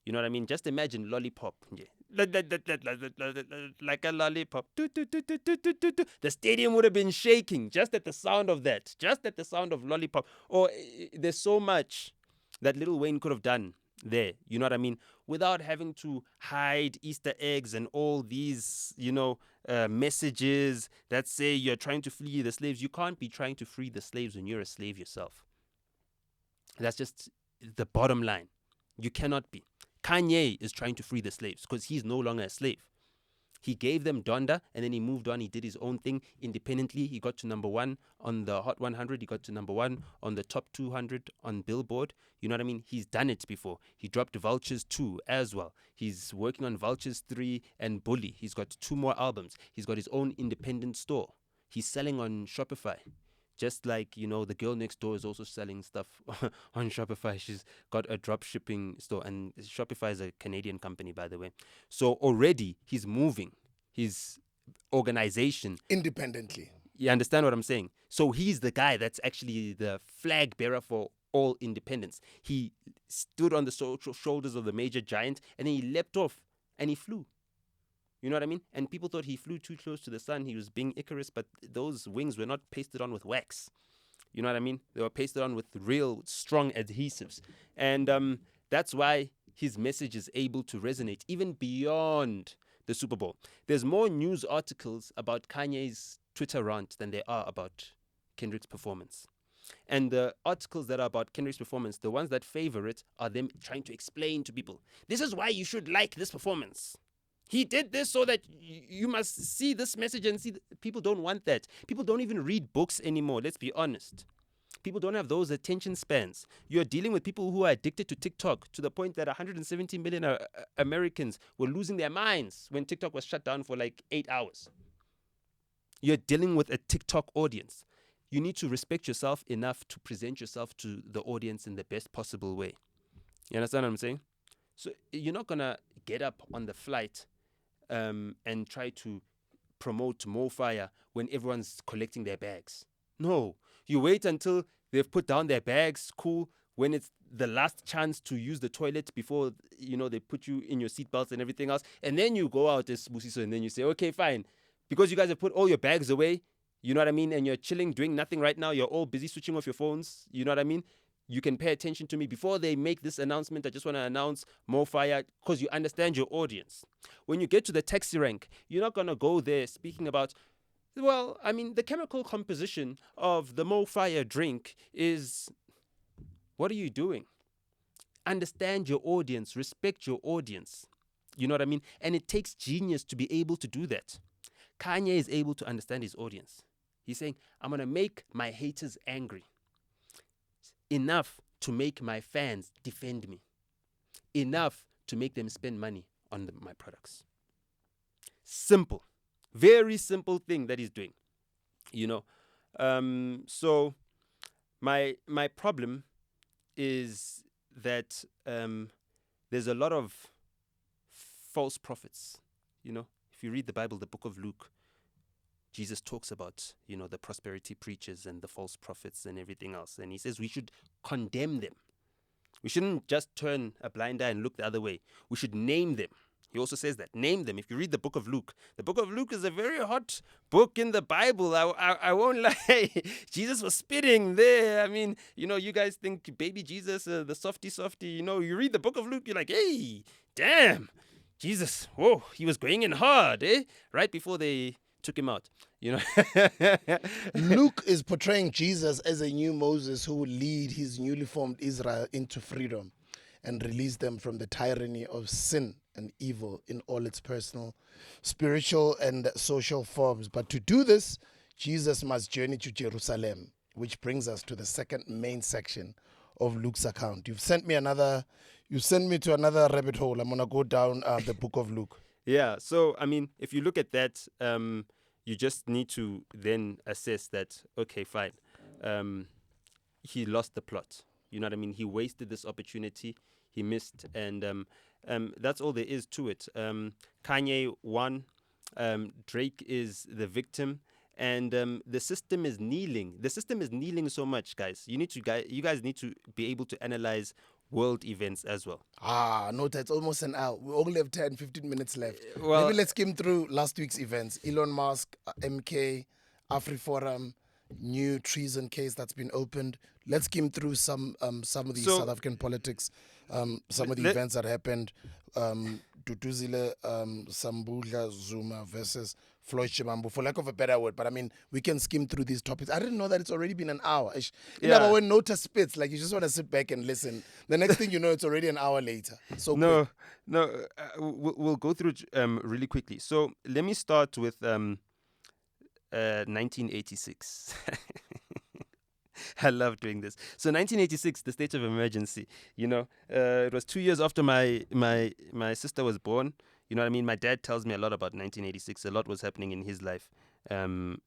You know what I mean? Just imagine Lollipop. Yeah. Like a lollipop. The stadium would have been shaking just at the sound of that. Just at the sound of Lollipop. Or there's so much that Lil Wayne could have done there. You know what I mean? Without having to hide Easter eggs and all these, messages that say you're trying to flee the slaves. You can't be trying to free the slaves when you're a slave yourself. That's just the bottom line. You cannot be. Kanye is trying to free the slaves because he's no longer a slave. He gave them Donda, and then he moved on. He did his own thing independently. He got to number 1 on the Hot 100. He got to number 1 on the top 200 on Billboard. You know what I mean? He's done it before. He dropped Vultures 2 as well. He's working on Vultures 3 and Bully. He's got 2 more albums. He's got his own independent store. He's selling on Shopify. Just like, the girl next door is also selling stuff on Shopify. She's got a drop shipping store. And Shopify is a Canadian company, by the way. So already he's moving his organization independently. You understand what I'm saying? So he's the guy that's actually the flag bearer for all independence. He stood on the shoulders of the major giant, and then he leapt off and he flew. You know what I mean? And people thought he flew too close to the sun. He was being Icarus, but those wings were not pasted on with wax. You know what I mean? They were pasted on with real strong adhesives. And that's why his message is able to resonate even beyond the Super Bowl. There's more news articles about Kanye's Twitter rant than there are about Kendrick's performance. And the articles that are about Kendrick's performance, the ones that favor it, are them trying to explain to people, this is why you should like this performance. He did this so that you must see this message and see. People don't want that. People don't even read books anymore. Let's be honest. People don't have those attention spans. You're dealing with people who are addicted to TikTok to the point that 170 million Americans were losing their minds when TikTok was shut down for like 8 hours. You're dealing with a TikTok audience. you need to respect yourself enough to present yourself to the audience in the best possible way. You understand what I'm saying? So you're not gonna get up on the flight and try to promote more fire when everyone's collecting their bags. No, you wait until they've put down their bags, cool, when it's the last chance to use the toilet before, they put you in your seatbelts and everything else. And then you go out as Busiso and then you say, okay, fine. Because you guys have put all your bags away, you know what I mean? And you're chilling, doing nothing right now. You're all busy switching off your phones. You know what I mean? You can pay attention to me. Before they make this announcement, I just want to announce more fire because you understand your audience. When you get to the taxi rank, you're not going to go there speaking about, well, I mean, the chemical composition of the Mo Fire drink is, what are you doing? Understand your audience, respect your audience. You know what I mean? And it takes genius to be able to do that. Kanye is able to understand his audience. He's saying, I'm going to make my haters angry. Enough to make my fans defend me. Enough to make them spend money on my products. Simple. Very simple thing that he's doing. So my problem is that there's a lot of false prophets. If you read the Bible, the book of Luke, Jesus talks about, the prosperity preachers and the false prophets and everything else. And he says we should condemn them. We shouldn't just turn a blind eye and look the other way. We should name them. He also says that. Name them. If you read the book of Luke is a very hot book in the Bible. I won't lie. Jesus was spitting there. I mean, you guys think baby Jesus, the softy. You read the book of Luke, you're like, hey, damn, Jesus, whoa, he was going in hard, eh? Right before they took him out, Luke is portraying Jesus as a new Moses who will lead his newly formed Israel into freedom and release them from the tyranny of sin and evil in all its personal, spiritual, and social forms. But to do this, Jesus must journey to Jerusalem, which brings us to the second main section of Luke's account. You sent me to another rabbit hole. I'm going to go down the book of Luke. Yeah, so, I mean, if you look at that, you just need to then assess that, okay, fine, he lost the plot. You know what I mean? He wasted this opportunity. He missed, and that's all there is to it. Kanye won. Drake is the victim, and the system is kneeling. The system is kneeling so much, guys. You guys need to be able to analyze world events as well. NOTA, it's almost an hour. We only have 10, 15 minutes left. Well, maybe let's skim through last week's events. Elon Musk, MK, AfriForum, new treason case that's been opened. Let's skim through some of the South African politics, some of the events that happened. Duduzile Sambudla Zuma versus Floyd Shimambu, for lack of a better word. But I mean, we can skim through these topics. I didn't know that it's already been an hour. But when NOTA spits, like, you just want to sit back and listen. The next thing you know, it's already an hour later. So we'll go through really quickly. So let me start with 1986. I love doing this. So 1986, the state of emergency. It was 2 years after my sister was born. You know what I mean? My dad tells me a lot about 1986. A lot was happening in his life during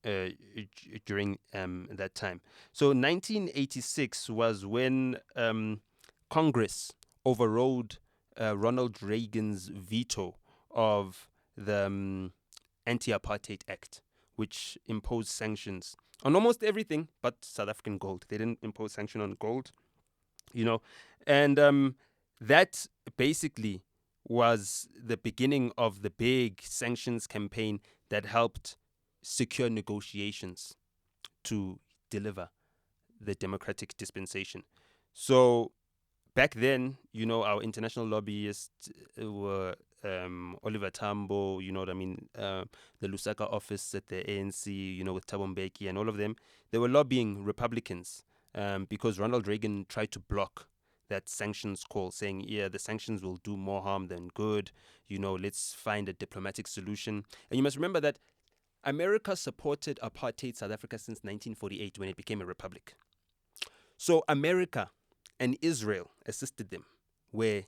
that time. So 1986 was when Congress overrode Ronald Reagan's veto of the Anti-Apartheid Act, which imposed sanctions on almost everything but South African gold. They didn't impose sanction on gold, and that basically was the beginning of the big sanctions campaign that helped secure negotiations to deliver the democratic dispensation. So back then, our international lobbyists were Oliver Tambo, you know what I mean, the Lusaka office at the ANC, with Thabo Mbeki and all of them. They were lobbying Republicans because Ronald Reagan tried to block that sanctions call, saying, the sanctions will do more harm than good. Let's find a diplomatic solution. And you must remember that America supported apartheid South Africa since 1948 when it became a republic. So America and Israel assisted them where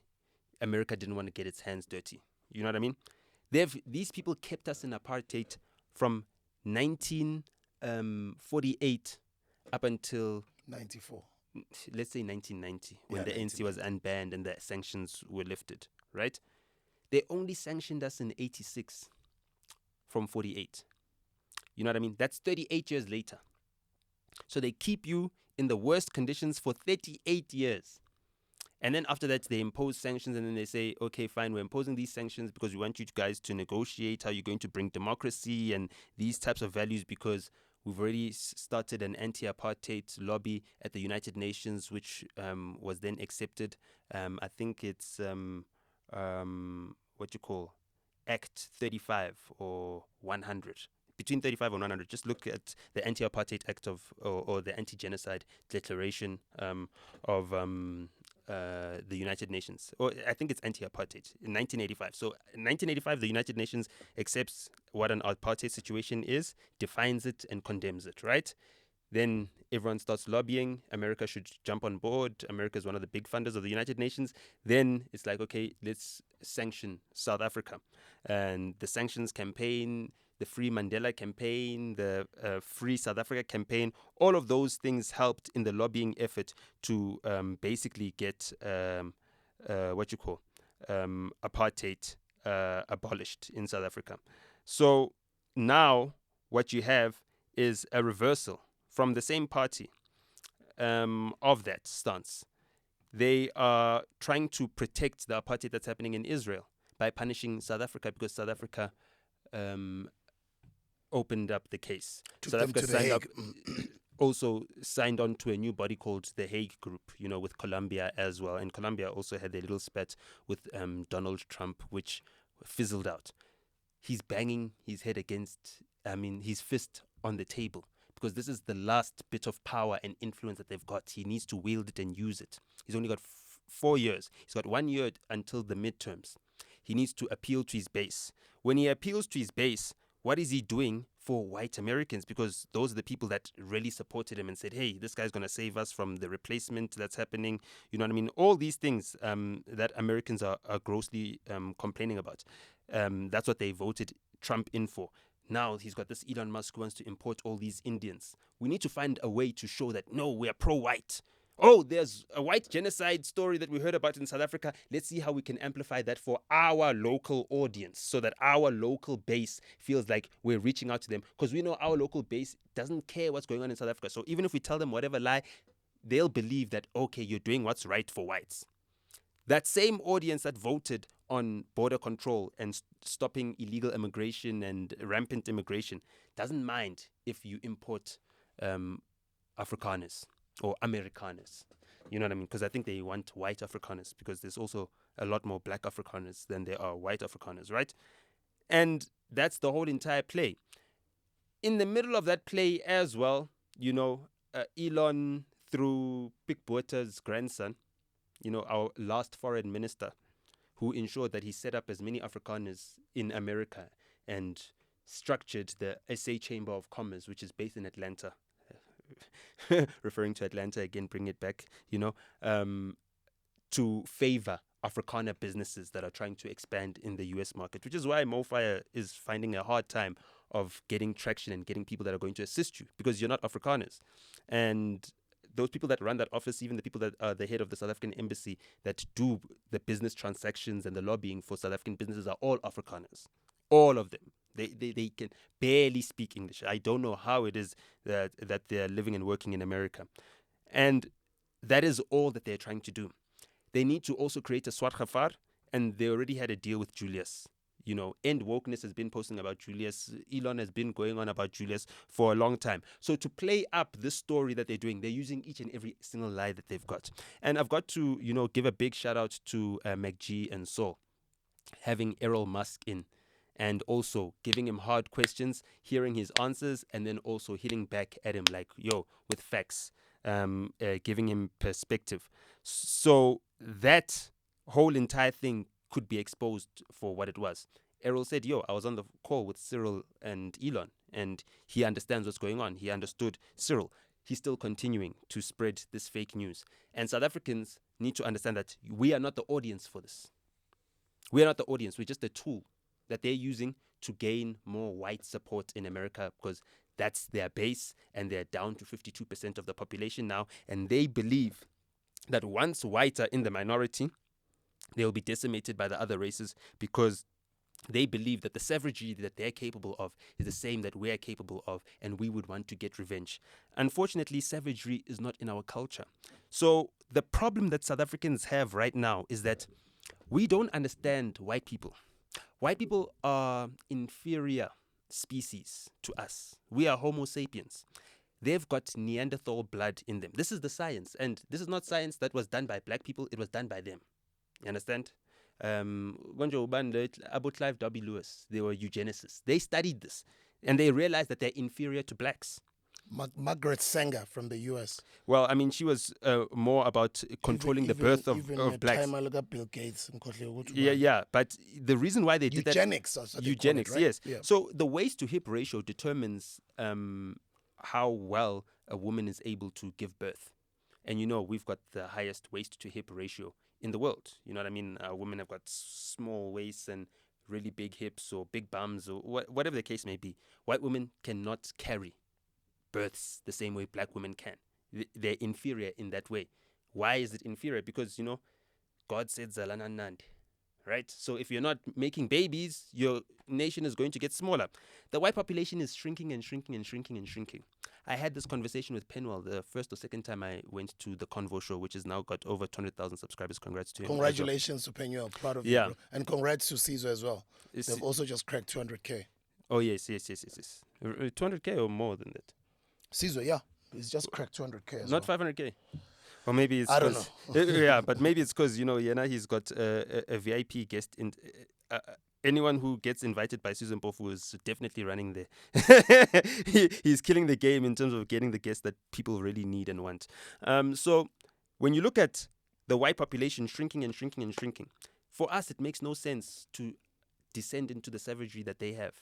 America didn't want to get its hands dirty. You know what I mean? These people kept us in apartheid from 1948 up until, 94. let's say 1990, when Yeah, the ANC was 1990. unbanned and the sanctions were lifted, right? They only sanctioned us in 86 from 48. You know what I mean? That's 38 years later. So they keep you in the worst conditions for 38 years. And then after that, they impose sanctions, and then they say, okay, fine, we're imposing these sanctions because we want you guys to negotiate how you're going to bring democracy and these types of values, because we've already started an anti-apartheid lobby at the United Nations, which was then accepted. I think it's what you call Act 35 or 100. Between 35 and 100, just look at the Anti-Apartheid Act or the Anti-Genocide Declaration of the United Nations. Or I think it's anti-apartheid in 1985. So in 1985, the United Nations accepts what an apartheid situation is, defines it, and condemns it, right? Then everyone starts lobbying. America should jump on board. America is one of the big funders of the United Nations. Then it's like, okay, let's sanction South Africa. And the sanctions campaign, the Free Mandela campaign, the Free South Africa campaign, all of those things helped in the lobbying effort to basically get apartheid abolished in South Africa. So now what you have is a reversal from the same party of that stance. They are trying to protect the apartheid that's happening in Israel by punishing South Africa, because South Africa opened up the case. Took South them Africa to the signed Hague. up, also signed on to a new body called the Hague Group, with Colombia as well. And Colombia also had their little spat with Donald Trump, which fizzled out. He's banging his head against, his fist on the table, because this is the last bit of power and influence that they've got. He needs to wield it and use it. He's only got 4 years. He's got 1 year until the midterms. He needs to appeal to his base. When he appeals to his base, what is he doing for white Americans? Because those are the people that really supported him and said, hey, this guy's going to save us from the replacement that's happening. You know what I mean? All these things that Americans are grossly complaining about. That's what they voted Trump in for. Now he's got this Elon Musk who wants to import all these Indians. We need to find a way to show that, no, we are pro-white. Oh, there's a white genocide story that we heard about in South Africa. Let's see how we can amplify that for our local audience, so that our local base feels like we're reaching out to them. Because we know our local base doesn't care what's going on in South Africa. So even if we tell them whatever lie, they'll believe that, okay, you're doing what's right for whites. That same audience that voted on border control and stopping illegal immigration and rampant immigration doesn't mind if you import Afrikaners or Amerikaners. You know what I mean? Because I think they want white Afrikaners, because there's also a lot more black Afrikaners than there are white Afrikaners, right? And that's the whole entire play. In the middle of that play as well, Elon, through Pick Bota's grandson, our last foreign minister, who ensured that he set up as many Afrikaners in America and structured the SA Chamber of Commerce, which is based in Atlanta. Referring to Atlanta again, bring it back, to favor Afrikaner businesses that are trying to expand in the US market, which is why MoFire is finding a hard time of getting traction and getting people that are going to assist you, because you're not Afrikaners. And those people that run that office, even the people that are the head of the South African embassy that do the business transactions and the lobbying for South African businesses, are all Afrikaners. All of them. They can barely speak English. I don't know how it is that they're living and working in America. And that is all that they're trying to do. They need to also create a Swart Gafar, and they already had a deal with Julius. End Wokeness has been posting about Julius. Elon has been going on about Julius for a long time. So to play up this story that they're doing, they're using each and every single lie that they've got. And I've got to, give a big shout out to McG and Saul, having Errol Musk in, and also giving him hard questions, hearing his answers, and then also hitting back at him like, with facts, giving him perspective. So that whole entire thing could be exposed for what it was. Errol said, I was on the call with Cyril and Elon, and he understands what's going on. He understood Cyril. He's still continuing to spread this fake news. And South Africans need to understand that we are not the audience for this. We are not the audience. We're just a tool that they're using to gain more white support in America, because That's their base, and they're down to 52% of the population now. And they believe that once whites are in the minority, they'll be decimated by the other races, because they believe that the savagery that they're capable of is the same that we're capable of, and we would want to get revenge. Unfortunately, savagery is not in our culture. So the problem that South Africans have right now is that we don't understand white people. White people are inferior species to us. We are Homo sapiens. They've got Neanderthal blood in them. This is the science, and this is not science that was done by black people. It was done by them. You understand? Abu Clive W. Lewis, they were eugenicists. They studied this, and they realized that they're inferior to blacks. Margaret Sanger from the US. Well, I mean, she was more about controlling the birth of blacks. Bill Gates. Yeah. But the reason why they did eugenics, that... Eugenics, right? Yes. Yeah. So the waist to hip ratio determines how well a woman is able to give birth. And we've got the highest waist to hip ratio in the world. You know what I mean? Women have got small waists and really big hips, or big bums, or whatever the case may be. White women cannot carry births the same way black women can. They're inferior in that way. Why is it inferior? Because, God said Zalana Nandi, right? So if you're not making babies, your nation is going to get smaller. The white population is shrinking and shrinking and shrinking and shrinking. I had this conversation with Penwell the first or second time I went to the Convo show, which has now got over 200,000 subscribers. Congrats to him. Congratulations to Penwell. Proud of you, bro. And congrats to Caesar as well. They've also just cracked 200K. Oh, yes. 200K or more than that. Caesar, yeah. He's just cracked 200K as Not well. 500K. Or maybe it's... I don't know. Yeah, but maybe it's because, Yena, he's got a VIP guest in... anyone who gets invited by Susan Mpofu is definitely running there. He's killing the game in terms of getting the guests that people really need and want. So when you look at the white population shrinking and shrinking and shrinking, for us it makes no sense to descend into the savagery that they have.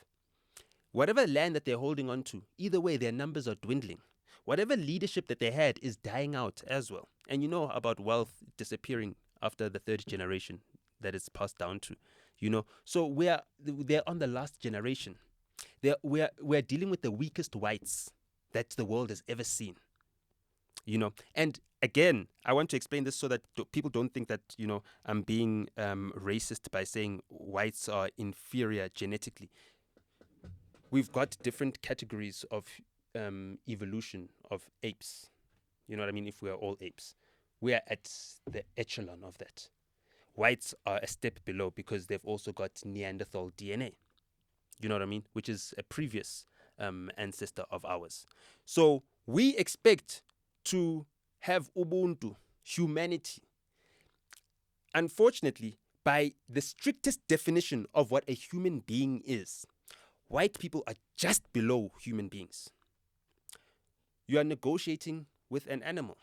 Whatever land that they're holding on to, either way, their numbers are dwindling. Whatever leadership that they had is dying out as well. And you know about wealth disappearing after the third generation that it's passed down to. So they're on the last generation. We're dealing with the weakest whites that the world has ever seen. And again, I want to explain this so that people don't think that I'm being racist by saying whites are inferior genetically. We've got different categories of evolution of apes. You know what I mean? If we are all apes, we are at the echelon of that. Whites are a step below because they've also got Neanderthal DNA. You know what I mean? Which is a previous ancestor of ours. So we expect to have Ubuntu, humanity. Unfortunately, by the strictest definition of what a human being is, white people are just below human beings. You are negotiating with an animal,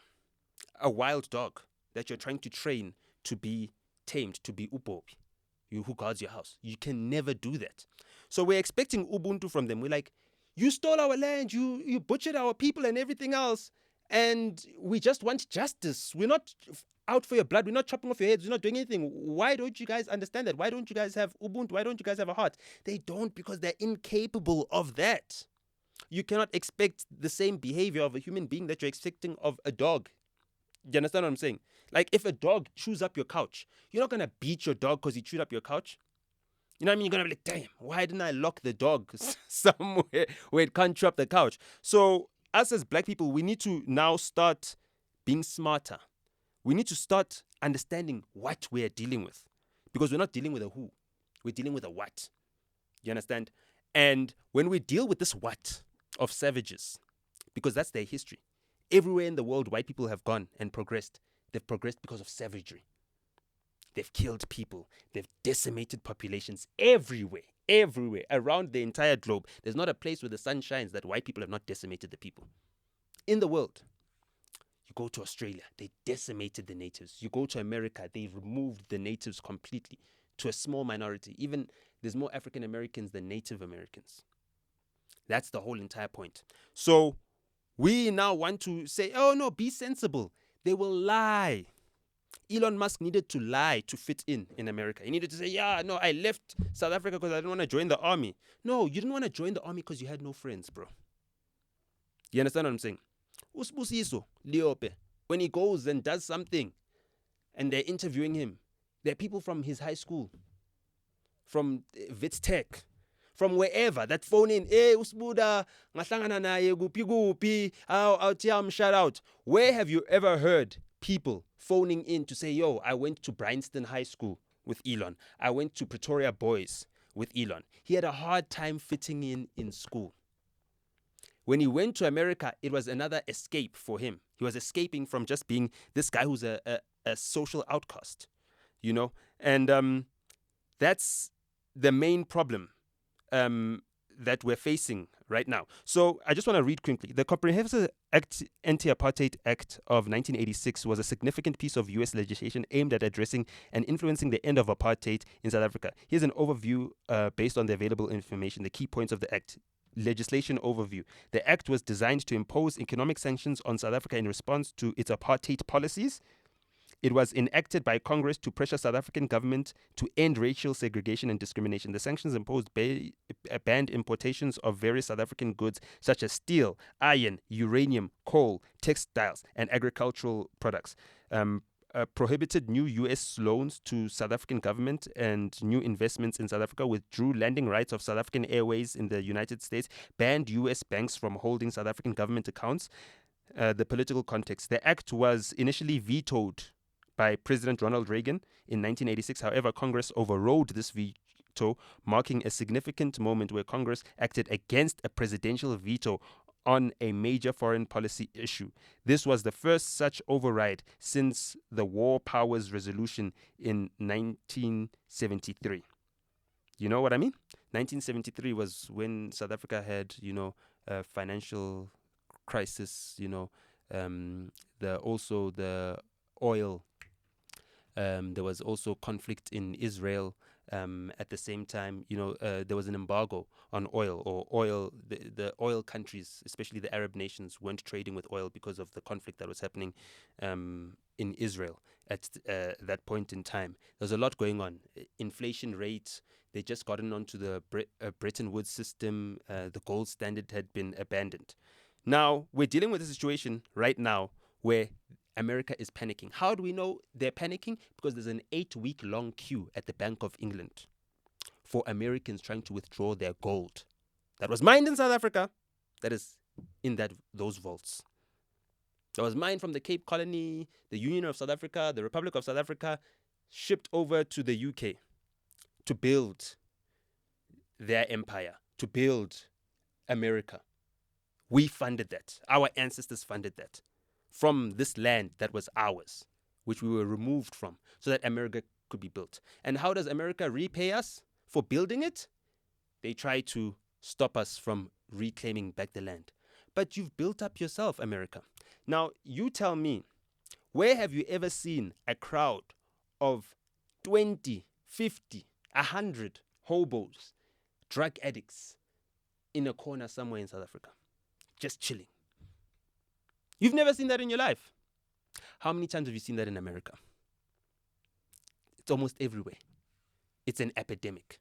a wild dog that you're trying to train to be tamed, to be upopi, you who guards your house. You can never do that. So we're expecting Ubuntu from them. We're like, you stole our land, you butchered our people and everything else, and we just want justice. We're not out for your blood. We're not chopping off your heads. We're not doing anything. Why don't you guys understand that? Why don't you guys have Ubuntu? Why don't you guys have a heart? They don't, because they're incapable of that. You cannot expect the same behavior of a human being that you're expecting of a dog. You understand what I'm saying? Like, if a dog chews up your couch, you're not going to beat your dog because he chewed up your couch. You know what I mean? You're going to be like, damn, why didn't I lock the dog somewhere where it can't chew up the couch? So us as black people, we need to now start being smarter. We need to start understanding what we're dealing with. Because we're not dealing with a who. We're dealing with a what. You understand? And when we deal with this what of savages, because that's their history, everywhere in the world, white people have gone and progressed. They've progressed because of savagery. They've killed people. They've decimated populations everywhere, around the entire globe. There's not a place where the sun shines that white people have not decimated the people. In the world, you go to Australia, they decimated the natives. You go to America, they've removed the natives completely to a small minority. Even there's more African Americans than Native Americans. That's the whole entire point. So we now want to say, oh no, be sensible. They will lie. Elon Musk needed to lie to fit in America. He needed to say, yeah, no, I left South Africa because I didn't want to join the army. No, you didn't want to join the army because you had no friends, bro. You understand what I'm saying? Usibusiso Liope, when he goes and does something and they're interviewing him, there are people from his high school, from Wits Tech, from wherever that phone in, hey Usbuda, ngahlangana naye kuphi kuphi, I'll shout out. Where have you ever heard people phoning in to say, yo, I went to Bryanston High School with Elon. I went to Pretoria Boys with Elon. He had a hard time fitting in school. When he went to America, it was another escape for him. He was escaping from just being this guy who's a social outcast, you know? And that's the main problem that we're facing right now. So I just want to read quickly. The Comprehensive Anti-Apartheid Act of 1986 was a significant piece of U.S. legislation aimed at addressing and influencing the end of apartheid in South Africa. Here's an overview based on the available information, the key points of the act. Legislation overview. The act was designed to impose economic sanctions on South Africa in response to its apartheid policies. It was enacted by Congress to pressure South African government to end racial segregation and discrimination. The sanctions imposed banned importations of various South African goods such as steel, iron, uranium, coal, textiles, and agricultural products. Prohibited new U.S. loans to South African government and new investments in South Africa, withdrew landing rights of South African Airways in the United States, banned U.S. banks from holding South African government accounts. The political context. The act was initially vetoed by President Ronald Reagan in 1986. However, Congress overrode this veto, marking a significant moment where Congress acted against a presidential veto on a major foreign policy issue. This was the first such override since the War Powers Resolution in 1973. You know what I mean? 1973 was when South Africa had, a financial crisis, the oil. There was also conflict in Israel. At the same time, there was an embargo on oil. The oil countries, especially the Arab nations, weren't trading with oil because of the conflict that was happening in Israel at that point in time. There was a lot going on. Inflation rates, they just gotten onto the Bretton Woods system. The gold standard had been abandoned. Now, we're dealing with a situation right now where America is panicking. How do we know they're panicking? Because there's an 8-week-long queue at the Bank of England for Americans trying to withdraw their gold that was mined in South Africa, that is in those vaults. That was mined from the Cape Colony, the Union of South Africa, the Republic of South Africa, shipped over to the UK to build their empire, to build America. We funded that. Our ancestors funded that. From this land that was ours, which we were removed from, so that America could be built. And how does America repay us for building it? They try to stop us from reclaiming back the land. But you've built up yourself, America. Now, you tell me, where have you ever seen a crowd of 20, 50, 100 hobos, drug addicts in a corner somewhere in South Africa, just chilling? You've never seen that in your life. How many times have you seen that in America? It's almost everywhere. It's an epidemic,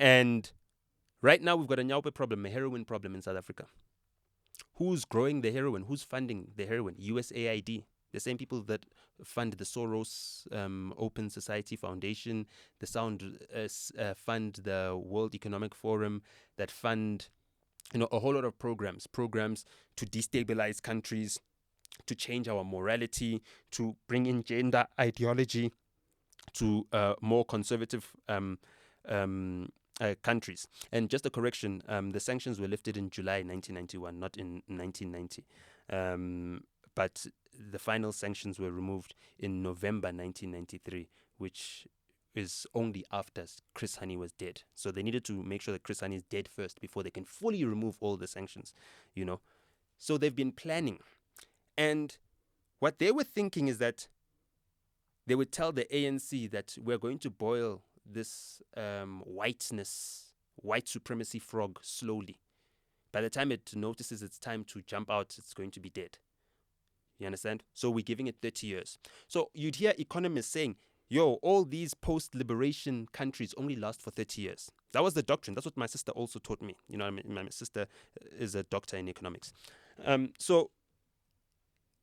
And right now we've got a Nyaupe problem, a heroin problem in South Africa. Who's growing the heroin? Who's funding the heroin? USAID. The same people that fund the Soros Open Society Foundation, fund the World Economic Forum, that fund a whole lot of programs to destabilize countries, to change our morality, to bring in gender ideology to more conservative countries. And just a correction, the sanctions were lifted in July 1991, not in 1990. But the final sanctions were removed in November 1993, which is only after Chris Hani was dead. So they needed to make sure that Chris Hani is dead first before they can fully remove all the sanctions, So they've been planning. And what they were thinking is that they would tell the ANC that we're going to boil this white supremacy frog slowly. By the time it notices it's time to jump out, it's going to be dead. You understand? So we're giving it 30 years. So you'd hear economists saying, all these post-liberation countries only last for 30 years. That was the doctrine. That's what my sister also taught me. You know, my sister is a doctor in economics. So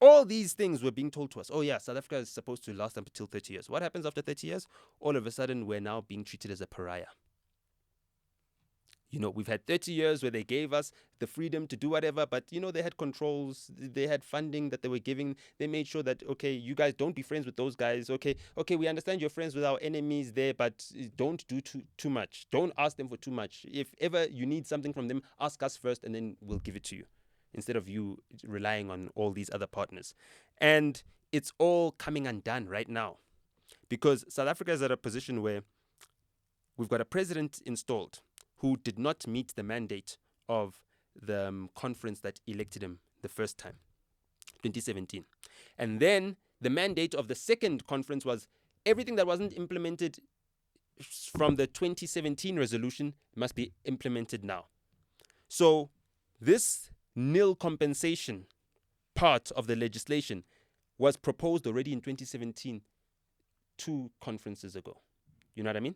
all these things were being told to us. Oh yeah, South Africa is supposed to last up until 30 years. What happens after 30 years? All of a sudden, we're now being treated as a pariah. You know, we've had 30 years where they gave us the freedom to do whatever, but, you know, they had controls, they had funding that they were giving. They made sure that, okay, you guys don't be friends with those guys. Okay, we understand you're friends with our enemies there, but don't do too much. Don't ask them for too much. If ever you need something from them, ask us first and then we'll give it to you, instead of you relying on all these other partners. And it's all coming undone right now because South Africa is at a position where we've got a president installed who did not meet the mandate of the conference that elected him the first time, 2017. And then the mandate of the second conference was everything that wasn't implemented from the 2017 resolution must be implemented now. So this nil compensation part of the legislation was proposed already in 2017, 2 conferences ago. You know what I mean?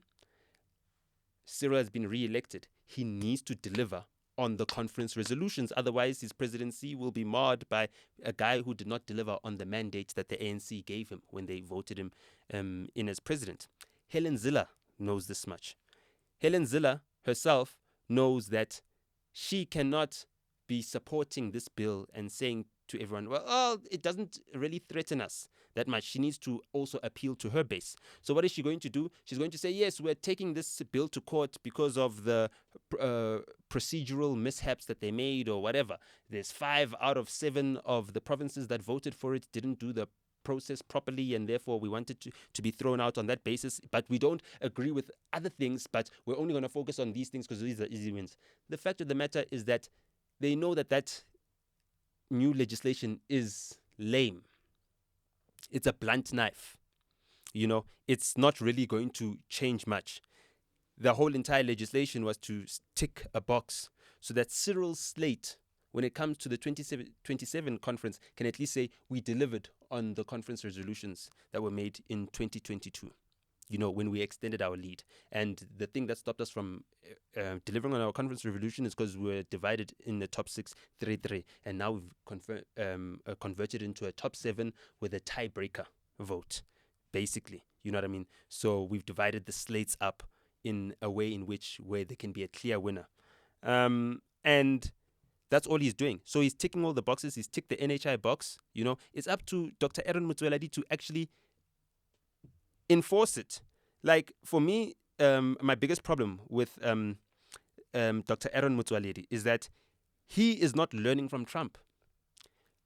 Cyril has been re-elected. He needs to deliver on the conference resolutions. Otherwise, his presidency will be marred by a guy who did not deliver on the mandate that the ANC gave him when they voted him in as president. Helen Zille knows this much. Helen Zille herself knows that she cannot be supporting this bill and saying to everyone, well, it doesn't really threaten us that much. She needs to also appeal to her base. So what is she going to do? She's going to say, yes, we're taking this bill to court because of the procedural mishaps that they made or whatever. There's 5 out of 7 of the provinces that voted for it didn't do the process properly, and therefore we wanted to be thrown out on that basis, but we don't agree with other things, but we're only going to focus on these things because these are easy wins. The fact of the matter is that they know that new legislation is lame. It's a blunt knife. You know, it's not really going to change much. The whole entire legislation was to tick a box so that Cyril's slate, when it comes to the 27 conference, can at least say we delivered on the conference resolutions that were made in 2022, you know, when we extended our lead. And the thing that stopped us from delivering on our conference resolution is because we were divided in the top 6, 3-3. And now we've converted into a top 7 with a tiebreaker vote, basically. You know what I mean? So we've divided the slates up in a way where there can be a clear winner. And that's all he's doing. So he's ticking all the boxes. He's ticked the NHI box. You know, it's up to Dr. Aaron Motsoaledi to actually enforce it. Like, for me, my biggest problem with Dr. Aaron Motsoaledi is that he is not learning from Trump.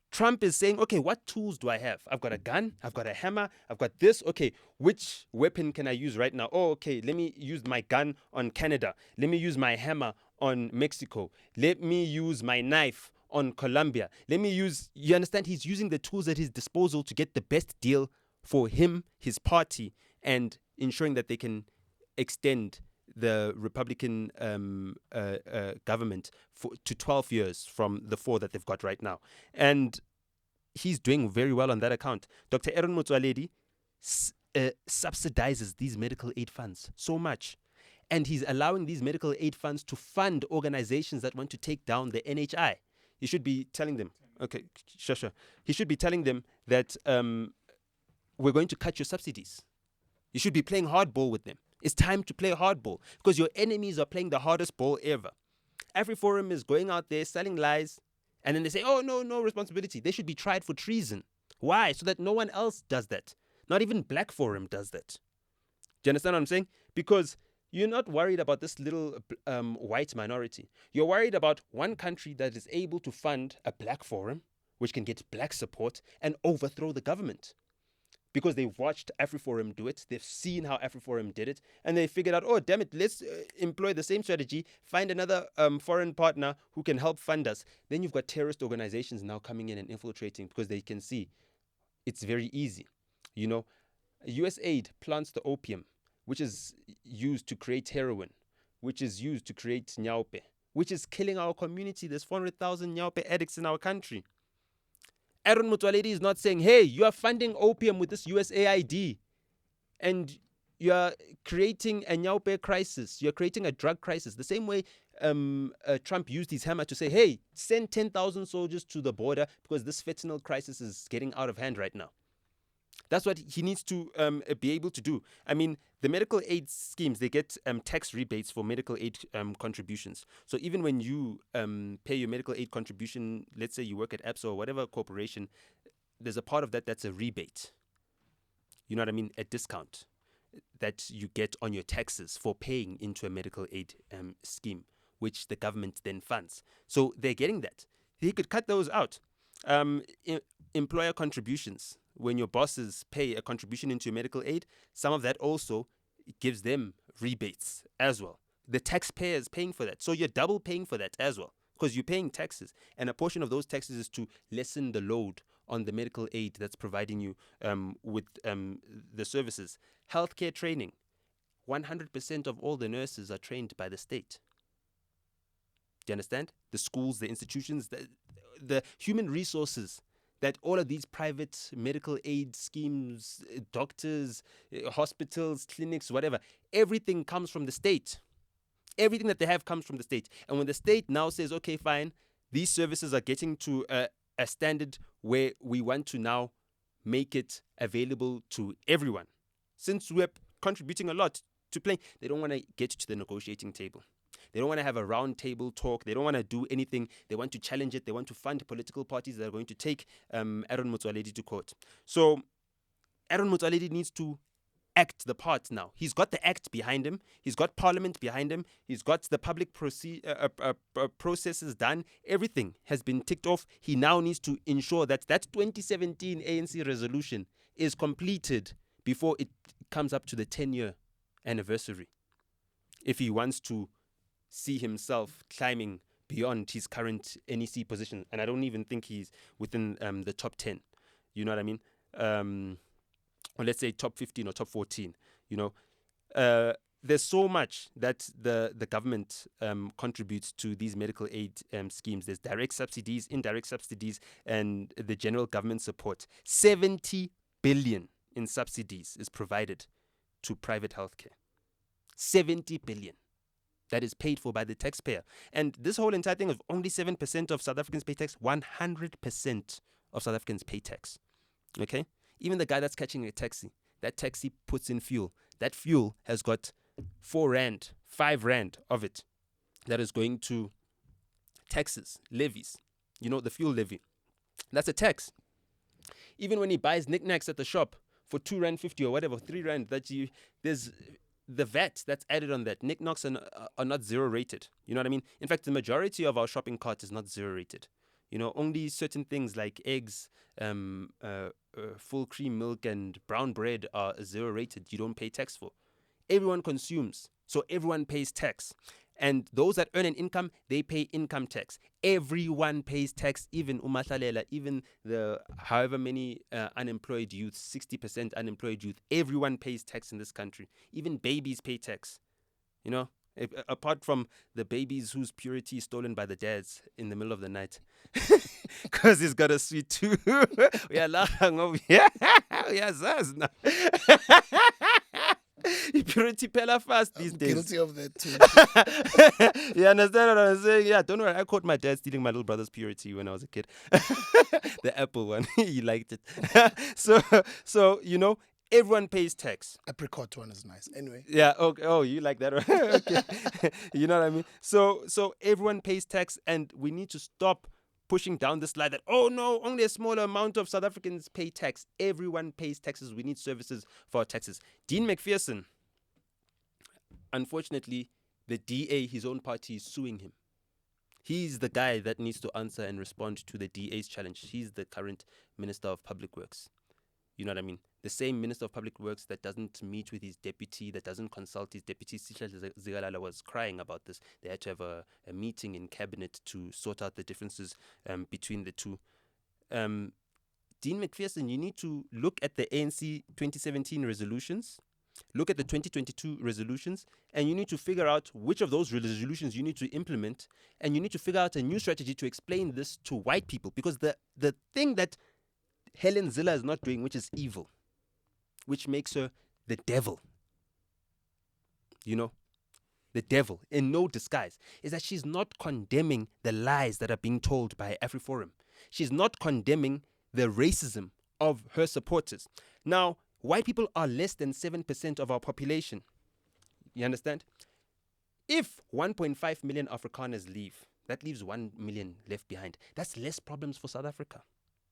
Trump is saying, okay, what tools do I have? I've got a gun, I've got a hammer, I've got this. Okay, which weapon can I use right now? Oh, okay, let me use my gun on Canada. Let me use my hammer on Mexico. Let me use my knife on Colombia. You understand? He's using the tools at his disposal to get the best deal for him, his party, and ensuring that they can extend the Republican government to 12 years from the 4 that they've got right now. And he's doing very well on that account. Dr. Aaron Motsoaledi subsidizes these medical aid funds so much. And he's allowing these medical aid funds to fund organizations that want to take down the NHI. He should be telling them, okay, sure. He should be telling them that we're going to cut your subsidies. You should be playing hardball with them. It's time to play hardball because your enemies are playing the hardest ball ever. AfriForum is going out there selling lies, and then they say, oh, no responsibility. They should be tried for treason. Why? So that no one else does that. Not even Black Forum does that. Do you understand what I'm saying? Because you're not worried about this little white minority. You're worried about one country that is able to fund a Black Forum, which can get Black support and overthrow the government. Because they've watched AfriForum do it, they've seen how AfriForum did it, and they figured out, oh, damn it, let's employ the same strategy, find another foreign partner who can help fund us. Then you've got terrorist organizations now coming in and infiltrating because they can see it's very easy. You know, USAID plants the opium, which is used to create heroin, which is used to create nyaupe, which is killing our community. There's 400,000 nyaupe addicts in our country. Aaron Motsoaledi is not saying, hey, you are funding opium with this USAID. And you're creating a Nyaupe crisis. You're creating a drug crisis. The same way Trump used his hammer to say, hey, send 10,000 soldiers to the border because this fentanyl crisis is getting out of hand right now. That's what he needs to be able to do. I mean, the medical aid schemes, they get tax rebates for medical aid contributions. So even when you pay your medical aid contribution, let's say you work at APSA or whatever corporation, there's a part of that that's a rebate. You know what I mean? A discount that you get on your taxes for paying into a medical aid scheme, which the government then funds. So they're getting that. He could cut those out. Employer contributions. When your bosses pay a contribution into your medical aid, some of that also gives them rebates as well. The taxpayer is paying for that. So you're double paying for that as well because you're paying taxes. And a portion of those taxes is to lessen the load on the medical aid that's providing you with the services. Healthcare training. 100% of all the nurses are trained by the state. Do you understand? The schools, the institutions, the human resources that all of these private medical aid schemes, doctors, hospitals, clinics, whatever, everything comes from the state. Everything that they have comes from the state. And when the state now says, okay, fine, these services are getting to a standard where we want to now make it available to everyone. Since we're contributing a lot to playing, they don't want to get to the negotiating table. They don't want to have a round table talk. They don't want to do anything. They want to challenge it. They want to fund political parties that are going to take Aaron Motsoaledi to court. So Aaron Motsoaledi needs to act the part now. He's got the act behind him. He's got parliament behind him. He's got the public processes done. Everything has been ticked off. He now needs to ensure that that 2017 ANC resolution is completed before it comes up to the 10-year anniversary. If he wants to see himself climbing beyond his current NEC position. And I don't even think he's within the top 10. You know what I mean? Or let's say top 15 or top 14. You know, there's so much that the government contributes to these medical aid schemes. There's direct subsidies, indirect subsidies, and the general government support. 70 billion in subsidies is provided to private healthcare. 70 billion. That is paid for by the taxpayer. And this whole entire thing of only 7% of South Africans pay tax, 100% of South Africans pay tax. Okay? Even the guy that's catching a taxi, that taxi puts in fuel. That fuel has got 4 rand, 5 rand of it that is going to taxes, levies. You know, the fuel levy. That's a tax. Even when he buys knickknacks at the shop for 2 rand 50 or whatever, 3 rand, there's the VAT that's added on that. Knickknacks are not zero rated. You know what I mean? In fact, the majority of our shopping cart is not zero rated. You know, only certain things like eggs, full cream milk, and brown bread are zero rated. You don't pay tax for. Everyone consumes, so everyone pays tax. And those that earn an income, they pay income tax. Everyone pays tax, even umatlalela, even the however many unemployed youth, 60% unemployed youth. Everyone pays tax in this country. Even babies pay tax. You know, apart from the babies whose purity is stolen by the dads in the middle of the night. Because he's got a sweet tooth. We are laughing over here. We are zaz now. Purity pella fast these days. Guilty of that too. You understand what I'm saying? Yeah, don't worry. I caught my dad stealing my little brother's purity when I was a kid. The Apple one. He liked it. So you know, everyone pays tax. Apricot one is nice. Anyway. Yeah. Okay. Oh, you like that one? Okay. You know what I mean? So everyone pays tax, and we need to stop pushing down this lie that, oh no, only a small amount of South Africans pay tax. Everyone pays taxes. We need services for our taxes. Dean McPherson, unfortunately, the DA, his own party, is suing him. He's the guy that needs to answer and respond to the DA's challenge. He's the current Minister of Public Works. You know what I mean? The same Minister of Public Works that doesn't meet with his deputy, that doesn't consult his deputy. Sisha Zigalala was crying about this. They had to have a meeting in cabinet to sort out the differences between the two. Dean McPherson, you need to look at the ANC 2017 resolutions, look at the 2022 resolutions, and you need to figure out which of those resolutions you need to implement, and you need to figure out a new strategy to explain this to white people, because the thing that Helen Zille is not doing, which is evil, which makes her the devil. You know, the devil in no disguise is that she's not condemning the lies that are being told by AfriForum. She's not condemning the racism of her supporters. Now, white people are less than 7% of our population. You understand? If 1.5 million Afrikaners leave, that leaves 1 million left behind. That's less problems for South Africa.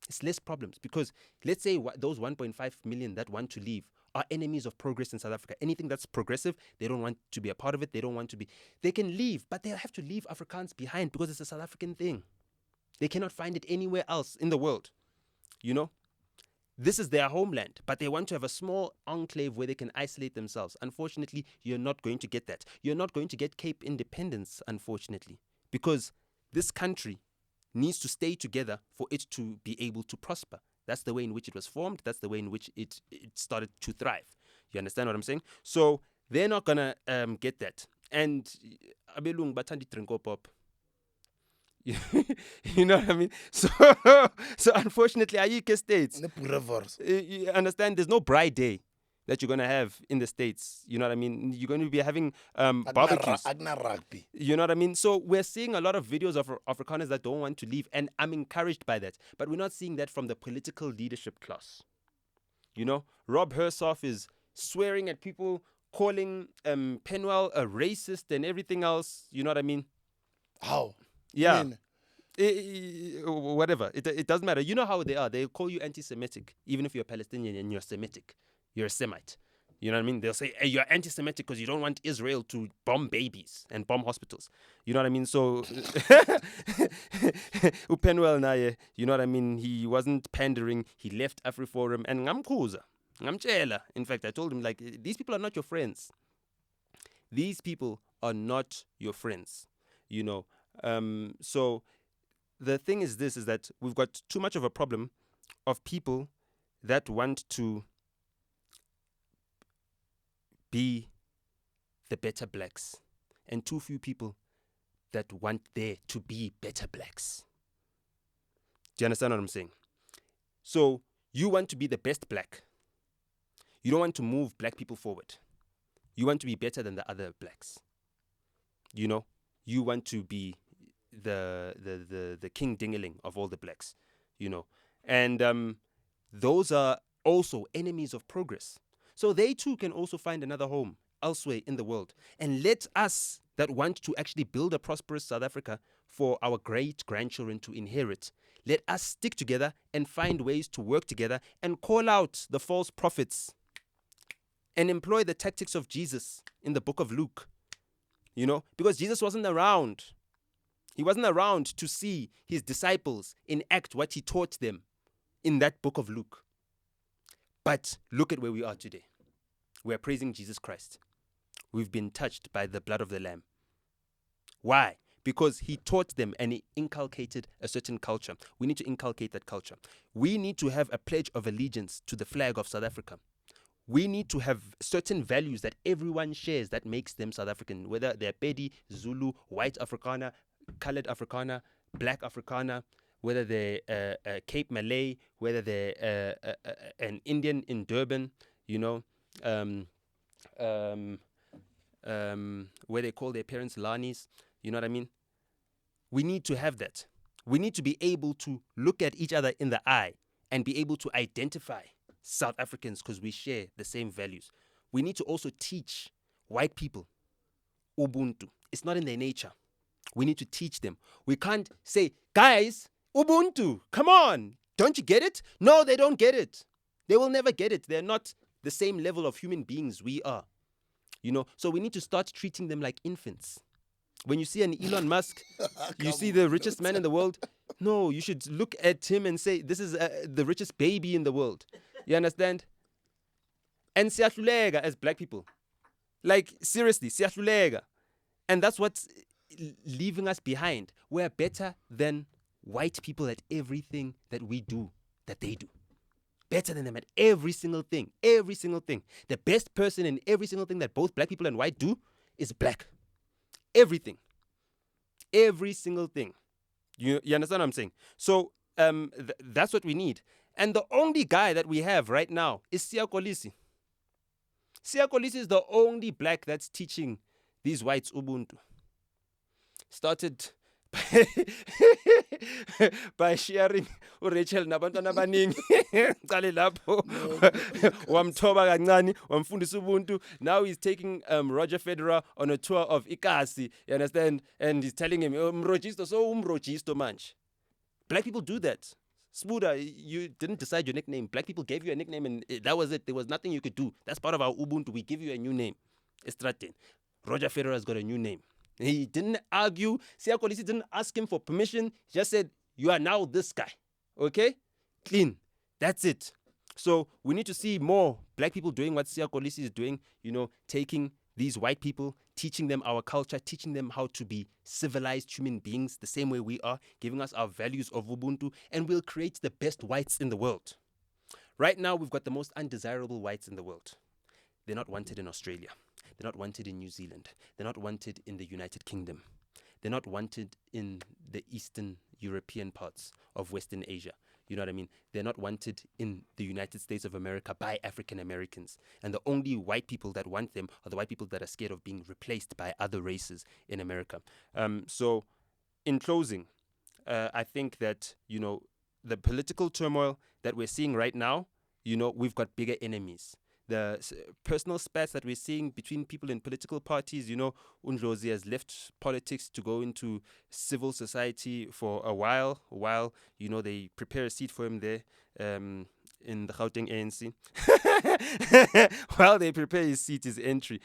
It's less problems because let's say those 1.5 million that want to leave are enemies of progress in South Africa. Anything that's progressive, they don't want to be a part of it. They don't want to be. They can leave, but they'll have to leave Afrikaans behind because it's a South African thing. They cannot find it anywhere else in the world. You know? This is their homeland, but they want to have a small enclave where they can isolate themselves. Unfortunately, you're not going to get that. You're not going to get Cape Independence, unfortunately, because this country needs to stay together for it to be able to prosper. That's the way in which it was formed. That's the way in which it started to thrive. You understand what I'm saying? So they're not going to get that. And abelung batandi drinko pop. You know what I mean? So unfortunately, Ayike States, you understand, there's no bride day that you're going to have in the States. You know what I mean? You're going to be having barbecues. You know what I mean? So we're seeing a lot of videos of Afrikaners that don't want to leave, and I'm encouraged by that. But we're not seeing that from the political leadership class. You know, Rob Hersoff is swearing at people, calling Penwell a racist and everything else. You know what I mean? How? Yeah. Whatever. It doesn't matter. You know how they are. They call you anti-Semitic, even if you're Palestinian and you're Semitic. You're a Semite. You know what I mean? They'll say, hey, you're anti-Semitic because you don't want Israel to bomb babies and bomb hospitals. You know what I mean? So, Upenwell Naye, you know what I mean? He wasn't pandering. He left AfriForum and ngamkhuza. Ngamtshela. In fact, I told him, like, these people are not your friends. These people are not your friends. You know? So the thing is this, is that we've got too much of a problem of people that want to be the better blacks and too few people that want there to be better blacks. Do you understand what I'm saying? So you want to be the best black. You don't want to move black people forward. You want to be better than the other blacks. You know, you want to be the king dingaling of all the blacks, you know. And those are also enemies of progress. So they too can also find another home elsewhere in the world. And let us that want to actually build a prosperous South Africa for our great-grandchildren to inherit, let us stick together and find ways to work together and call out the false prophets and employ the tactics of Jesus in the book of Luke, you know, because Jesus wasn't around. He wasn't around to see his disciples enact what he taught them in that book of Luke. But look at where we are today. We are praising Jesus Christ. We've been touched by the blood of the Lamb. Why? Because he taught them and he inculcated a certain culture. We need to inculcate that culture. We need to have a pledge of allegiance to the flag of South Africa. We need to have certain values that everyone shares that makes them South African, whether they're Pedi, Zulu, white Afrikaner, colored Afrikaner, black Afrikaner, whether they're Cape Malay, whether they're an Indian in Durban, you know, where they call their parents Lanis, you know what I mean? We need to have that. We need to be able to look at each other in the eye and be able to identify South Africans because we share the same values. We need to also teach white people Ubuntu. It's not in their nature. We need to teach them. We can't say, guys, Ubuntu, come on. Don't you get it? No, they don't get it. They will never get it. They're not the same level of human beings we are. You know, so we need to start treating them like infants. When you see an Elon Musk, you see the richest man in the world. No, you should look at him and say, this is the richest baby in the world. You understand? And siyahlulega as black people. Like, seriously, siyahlulega. And that's what's leaving us behind. We're better than white people at everything that we do, that they do. Better than them at every single thing. Every single thing. The best person in every single thing that both black people and white do is black. Everything. Every single thing. You understand what I'm saying? So that's what we need. And the only guy that we have right now is Siya Kolisi. Siya Kolisi is the only black that's teaching these whites Ubuntu. Started by sharing uRachel nabantwana abaningi qale lapho wamthoba kancane wamfundisa ubuntu. Now he's taking Roger Federer on a tour of Ikasi, you understand, and he's telling him umrojisto, so umrojisto manje. Black people do that. Smuda, you didn't decide your nickname. Black people gave you a nickname and that was it. There was nothing you could do. That's part of our Ubuntu. We give you a new name. Estraten. Roger Federer's got a new name. He didn't argue. Siya Kolisi didn't ask him for permission. He just said, you are now this guy. Okay? Clean. That's it. So we need to see more black people doing what Siya Kolisi is doing, taking these white people, teaching them our culture, teaching them how to be civilized human beings the same way we are, giving us our values of Ubuntu, and we'll create the best whites in the world. Right now, we've got the most undesirable whites in the world. They're not wanted in Australia. They're not wanted in New Zealand. They're not wanted in the United Kingdom. They're not wanted in the Eastern European parts of Western Asia. You know what I mean? They're not wanted in the United States of America by African Americans. And the only white people that want them are the white people that are scared of being replaced by other races in America. So in closing, I think that, the political turmoil that we're seeing right now, we've got bigger enemies. The personal spats that we're seeing between people in political parties, Undlozi has left politics to go into civil society for a while. They prepare a seat for him there in the Gauteng ANC. While they prepare his seat, his entry,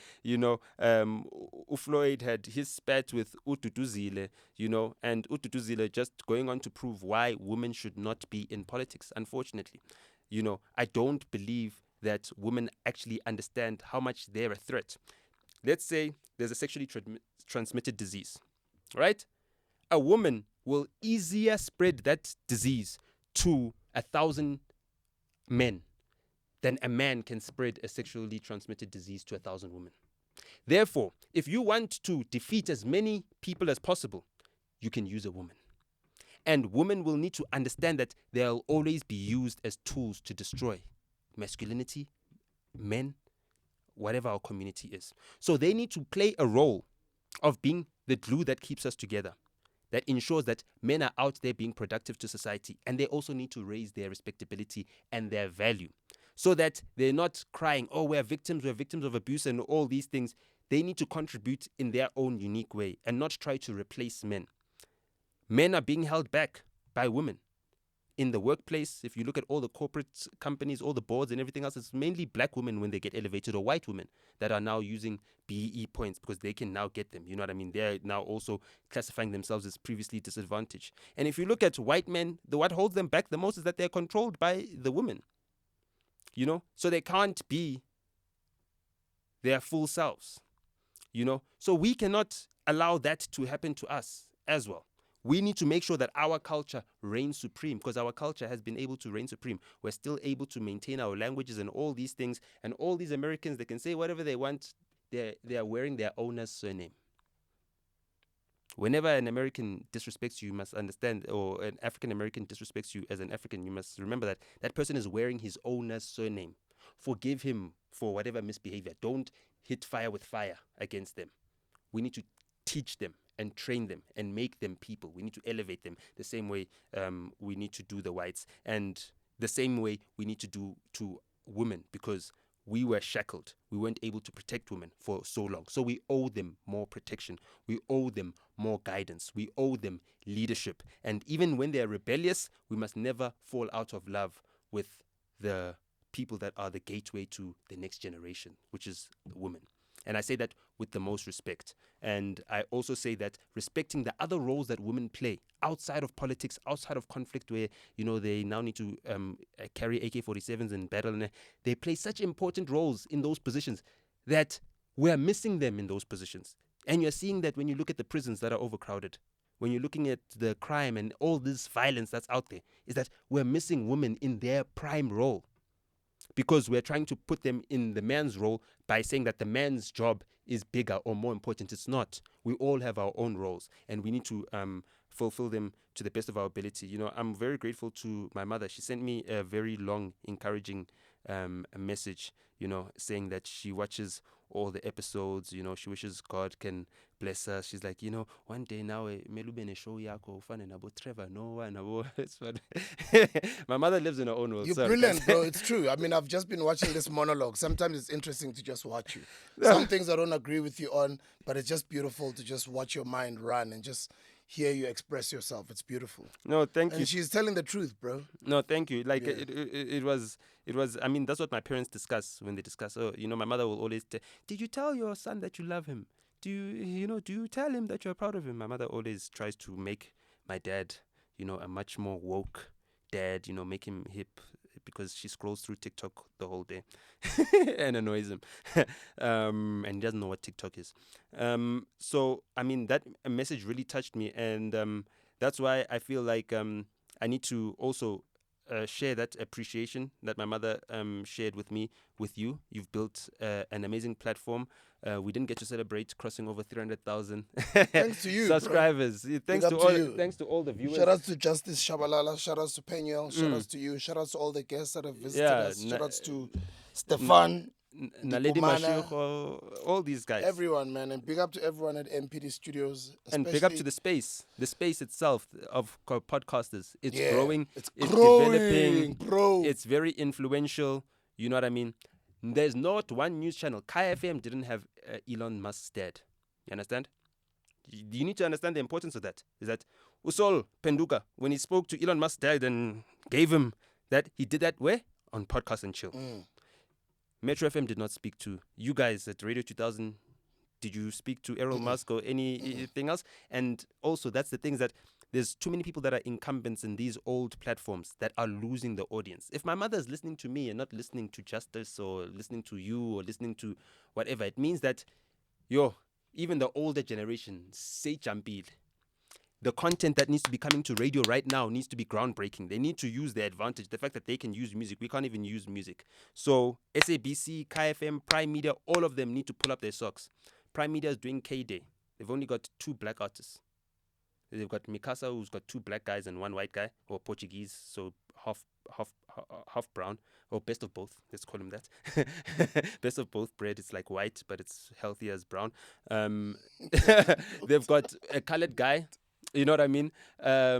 Floyd had his spat with Ututuzile, and Ututuzile just going on to prove why women should not be in politics, unfortunately. I don't believe that women actually understand how much they're a threat. Let's say there's a sexually transmitted disease, right? A woman will easier spread that disease to 1,000 men than a man can spread a sexually transmitted disease to 1,000 women. Therefore, if you want to defeat as many people as possible, you can use a woman. And women will need to understand that they'll always be used as tools to destroy masculinity, men, whatever our community is. So they need to play a role of being the glue that keeps us together, that ensures that men are out there being productive to society, and they also need to raise their respectability and their value so that they're not crying, oh, we're victims of abuse and all these things. They need to contribute in their own unique way and not try to replace men. Men are being held back by women. In the workplace, if you look at all the corporate companies, all the boards and everything else, it's mainly black women when they get elevated, or white women that are now using BEE points because they can now get them. You know what I mean? They're now also classifying themselves as previously disadvantaged. And if you look at white men, what holds them back the most is that they're controlled by the women. So they can't be their full selves. So we cannot allow that to happen to us as well. We need to make sure that our culture reigns supreme, because our culture has been able to reign supreme. We're still able to maintain our languages and all these things. And all these Americans, they can say whatever they want. They are wearing their owner's surname. Whenever an American disrespects you, you must understand, or an African American disrespects you as an African, you must remember that that person is wearing his owner's surname. Forgive him for whatever misbehavior. Don't hit fire with fire against them. We need to teach them and train them and make them people. We need to elevate them the same way we need to do the whites, and the same way we need to do to women, because we were shackled. We weren't able to protect women for so long. So we owe them more protection. We owe them more guidance. We owe them leadership. And even when they're rebellious, we must never fall out of love with the people that are the gateway to the next generation, which is women. And I say that with the most respect. And I also say that respecting the other roles that women play outside of politics, outside of conflict, where, they now need to carry AK-47s and battle. And they play such important roles in those positions that we're missing them in those positions. And you're seeing that when you look at the prisons that are overcrowded, when you're looking at the crime and all this violence that's out there, is that we're missing women in their prime role. Because we're trying to put them in the man's role by saying that the man's job is bigger or more important. It's not. We all have our own roles, and we need to fulfill them to the best of our ability. I'm very grateful to my mother. She sent me a very long, encouraging a message, saying that she watches all the episodes. She wishes God can bless her. She's like, one day now, melube show yako ufane nabo Trevor Noah nabo. It's fun. My mother lives in her own world. You're Sorry, brilliant, guys. bro. It's true. I mean, I've just been watching this monologue. Sometimes it's interesting to just watch you. Some things I don't agree with you on, but it's just beautiful to just watch your mind run and just hear you express yourself. It's beautiful. No, thank you. And she's telling the truth, bro. No, thank you. Like it was. I mean, that's what my parents discuss when they discuss. Oh, my mother will always. Did you tell your son that you love him? Do you tell him that you're proud of him? My mother always tries to make my dad, a much more woke dad. Make him hip, because she scrolls through TikTok the whole day and annoys him, and he doesn't know what TikTok is. So I mean, that message really touched me, and that's why I feel like I need to also share that appreciation that my mother shared with me, with you. You've built an amazing platform. We didn't get to celebrate crossing over 300,000 Thanks to you, subscribers. Thanks to all the viewers. Shout out to Justice Shabalala. Shout out to Peña. Shout out to you. Shout out to all the guests that have visited us. Shout out to Stefan. Naledi Mashiro, all these guys. Everyone, man. And big up to everyone at MPD Studios. And big up to the space itself of podcasters. It's growing. It's growing, developing. Bro. It's very influential. You know what I mean? There's not one news channel. Kai FM didn't have Elon Musk's dad. You understand? You need to understand the importance of that. Is that Usol Penduka, when he spoke to Elon Musk's dad and gave him that, he did that where? On Podcast and Chill. Metro FM did not speak to you guys at Radio 2000. Did you speak to Elon Musk or anything else? And also, that's the thing, that there's too many people that are incumbents in these old platforms that are losing the audience. If my mother is listening to me and not listening to Justice or listening to you or listening to whatever, it means that, even the older generation, say Champil, the content that needs to be coming to radio right now needs to be groundbreaking. They need to use their advantage. The fact that they can use music. We can't even use music. So SABC, KFM, Prime Media, all of them need to pull up their socks. Prime Media is doing K-Day. They've only got 2 black artists. They've got Mikasa, who's got 2 black guys and 1 white guy, or Portuguese, so half brown, or best of both. Let's call him that. Best of both bread. It's like white, but it's healthy as brown. They've got a colored guy. You know what I mean? I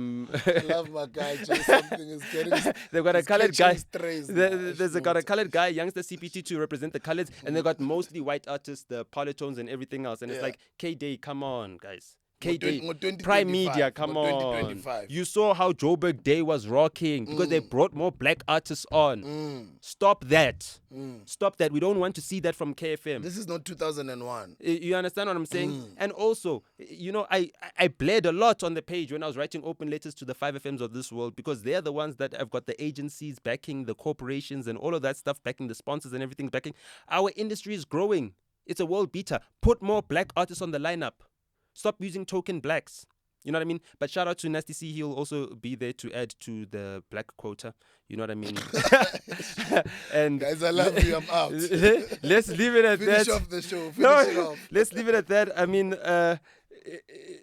love my guy. Something is getting. They've got a colored guy. There's got a colored guy, youngster CPT, to represent the colors, and they've got mostly white artists, the polytones and everything else. And it's like, K-Day, come on, guys. K-Day, Prime Media, come on. You saw how Joburg Day was rocking because they brought more black artists on. Stop that. Stop that. We don't want to see that from KFM. This is not 2001. You understand what I'm saying? And also, I bled a lot on the page when I was writing open letters to the 5FMs of this world, because they're the ones that have got the agencies backing, the corporations and all of that stuff backing, the sponsors and everything backing. Our industry is growing. It's a world beater. Put more black artists on the lineup. Stop using token blacks. You know what I mean? But shout out to Nasty C. He'll also be there to add to the black quota. You know what I mean? And guys, I love you. I'm out. Let's leave it at Finish that. off the show. Finish it off. Let's leave it at that. I mean,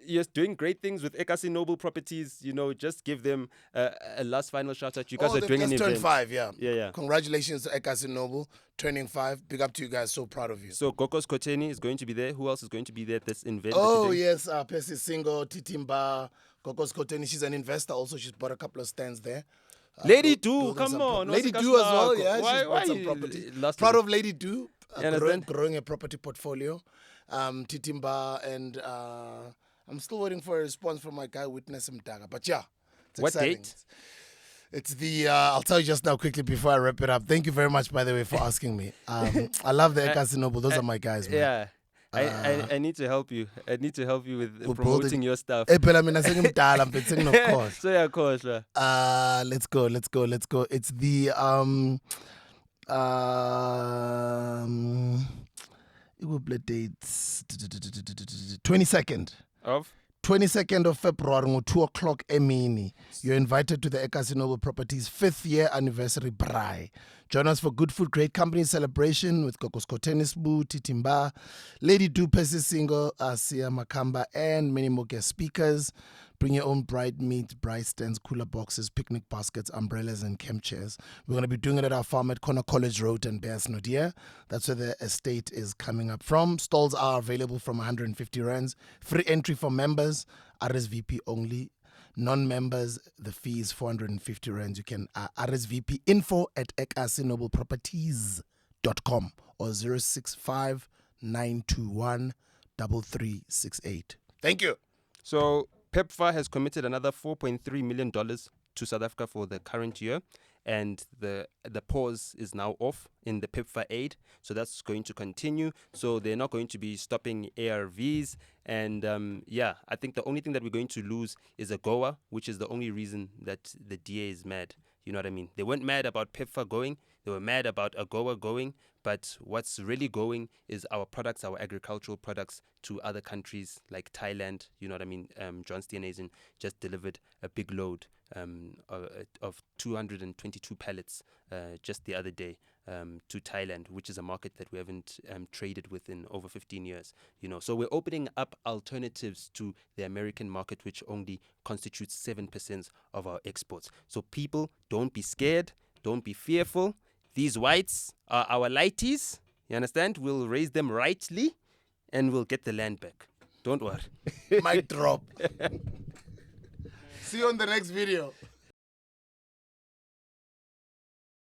you're doing great things with Ekasi Noble Properties. Just give them a last final shout out. You guys are doing an event. Turned 5, yeah. Yeah. Congratulations to Ekasi Noble turning 5. Big up to you guys. So proud of you. So Gokos Koteni is going to be there. Who else is going to be there at this event? Oh, yes. Percy Singo, Titimba, Gokos Koteni. She's an investor also. She's bought a couple of stands there. Lady Do, come on. Lady Do as well, yeah. She's bought some property. Proud of Lady Do. Growing a property portfolio. Titimba, and I'm still waiting for a response from my guy Witness Mdaga. But yeah, it's what exciting. Date? It's the I'll tell you just now quickly before I wrap it up. Thank you very much, by the way, for asking me. I love the Ekasi Noble. Those are my guys, man. Yeah. I need to help you. I need to help you with promoting your stuff. Of course. So yeah, of course. Let's go. It's the it will be dates 22nd. Of 22nd of February, 2 o'clock emini. You're invited to the Ekasi Noble Properties 5th year anniversary braai. Join us for good food, great company celebration with Kokos Kotenisbu, Titimba, Lady Du Pesi Single, Sia Makamba, and many more guest speakers. Bring your own bright meat, bright stands, cooler boxes, picnic baskets, umbrellas, and camp chairs. We're going to be doing it at our farm at Corner College Road and Bearsnodia. That's where the estate is coming up from. Stalls are available from 150 rands. Free entry for members, RSVP only. Non-members, the fee is 450 rands. You can RSVP info@ekasinobleproperties.com or 065-921-3368. Thank you. So PEPFAR has committed another $4.3 million to South Africa for the current year, and the pause is now off in the PEPFAR aid, so that's going to continue. So they're not going to be stopping ARVs, and I think the only thing that we're going to lose is AGOA, which is the only reason that the DA is mad. You know what I mean? They weren't mad about PEPFAR going, they were mad about AGOA going, but what's really going is our products, our agricultural products to other countries like Thailand. You know what I mean? John Steenhuisen just delivered a big load of 222 pallets just the other day to Thailand, which is a market that we haven't traded with in over 15 years. You know, so we're opening up alternatives to the American market, which only constitutes 7% of our exports. So people, don't be scared, don't be fearful. These whites are our lighties, you understand? We'll raise them rightly and we'll get the land back. Don't worry. Mic drop. See you on the next video.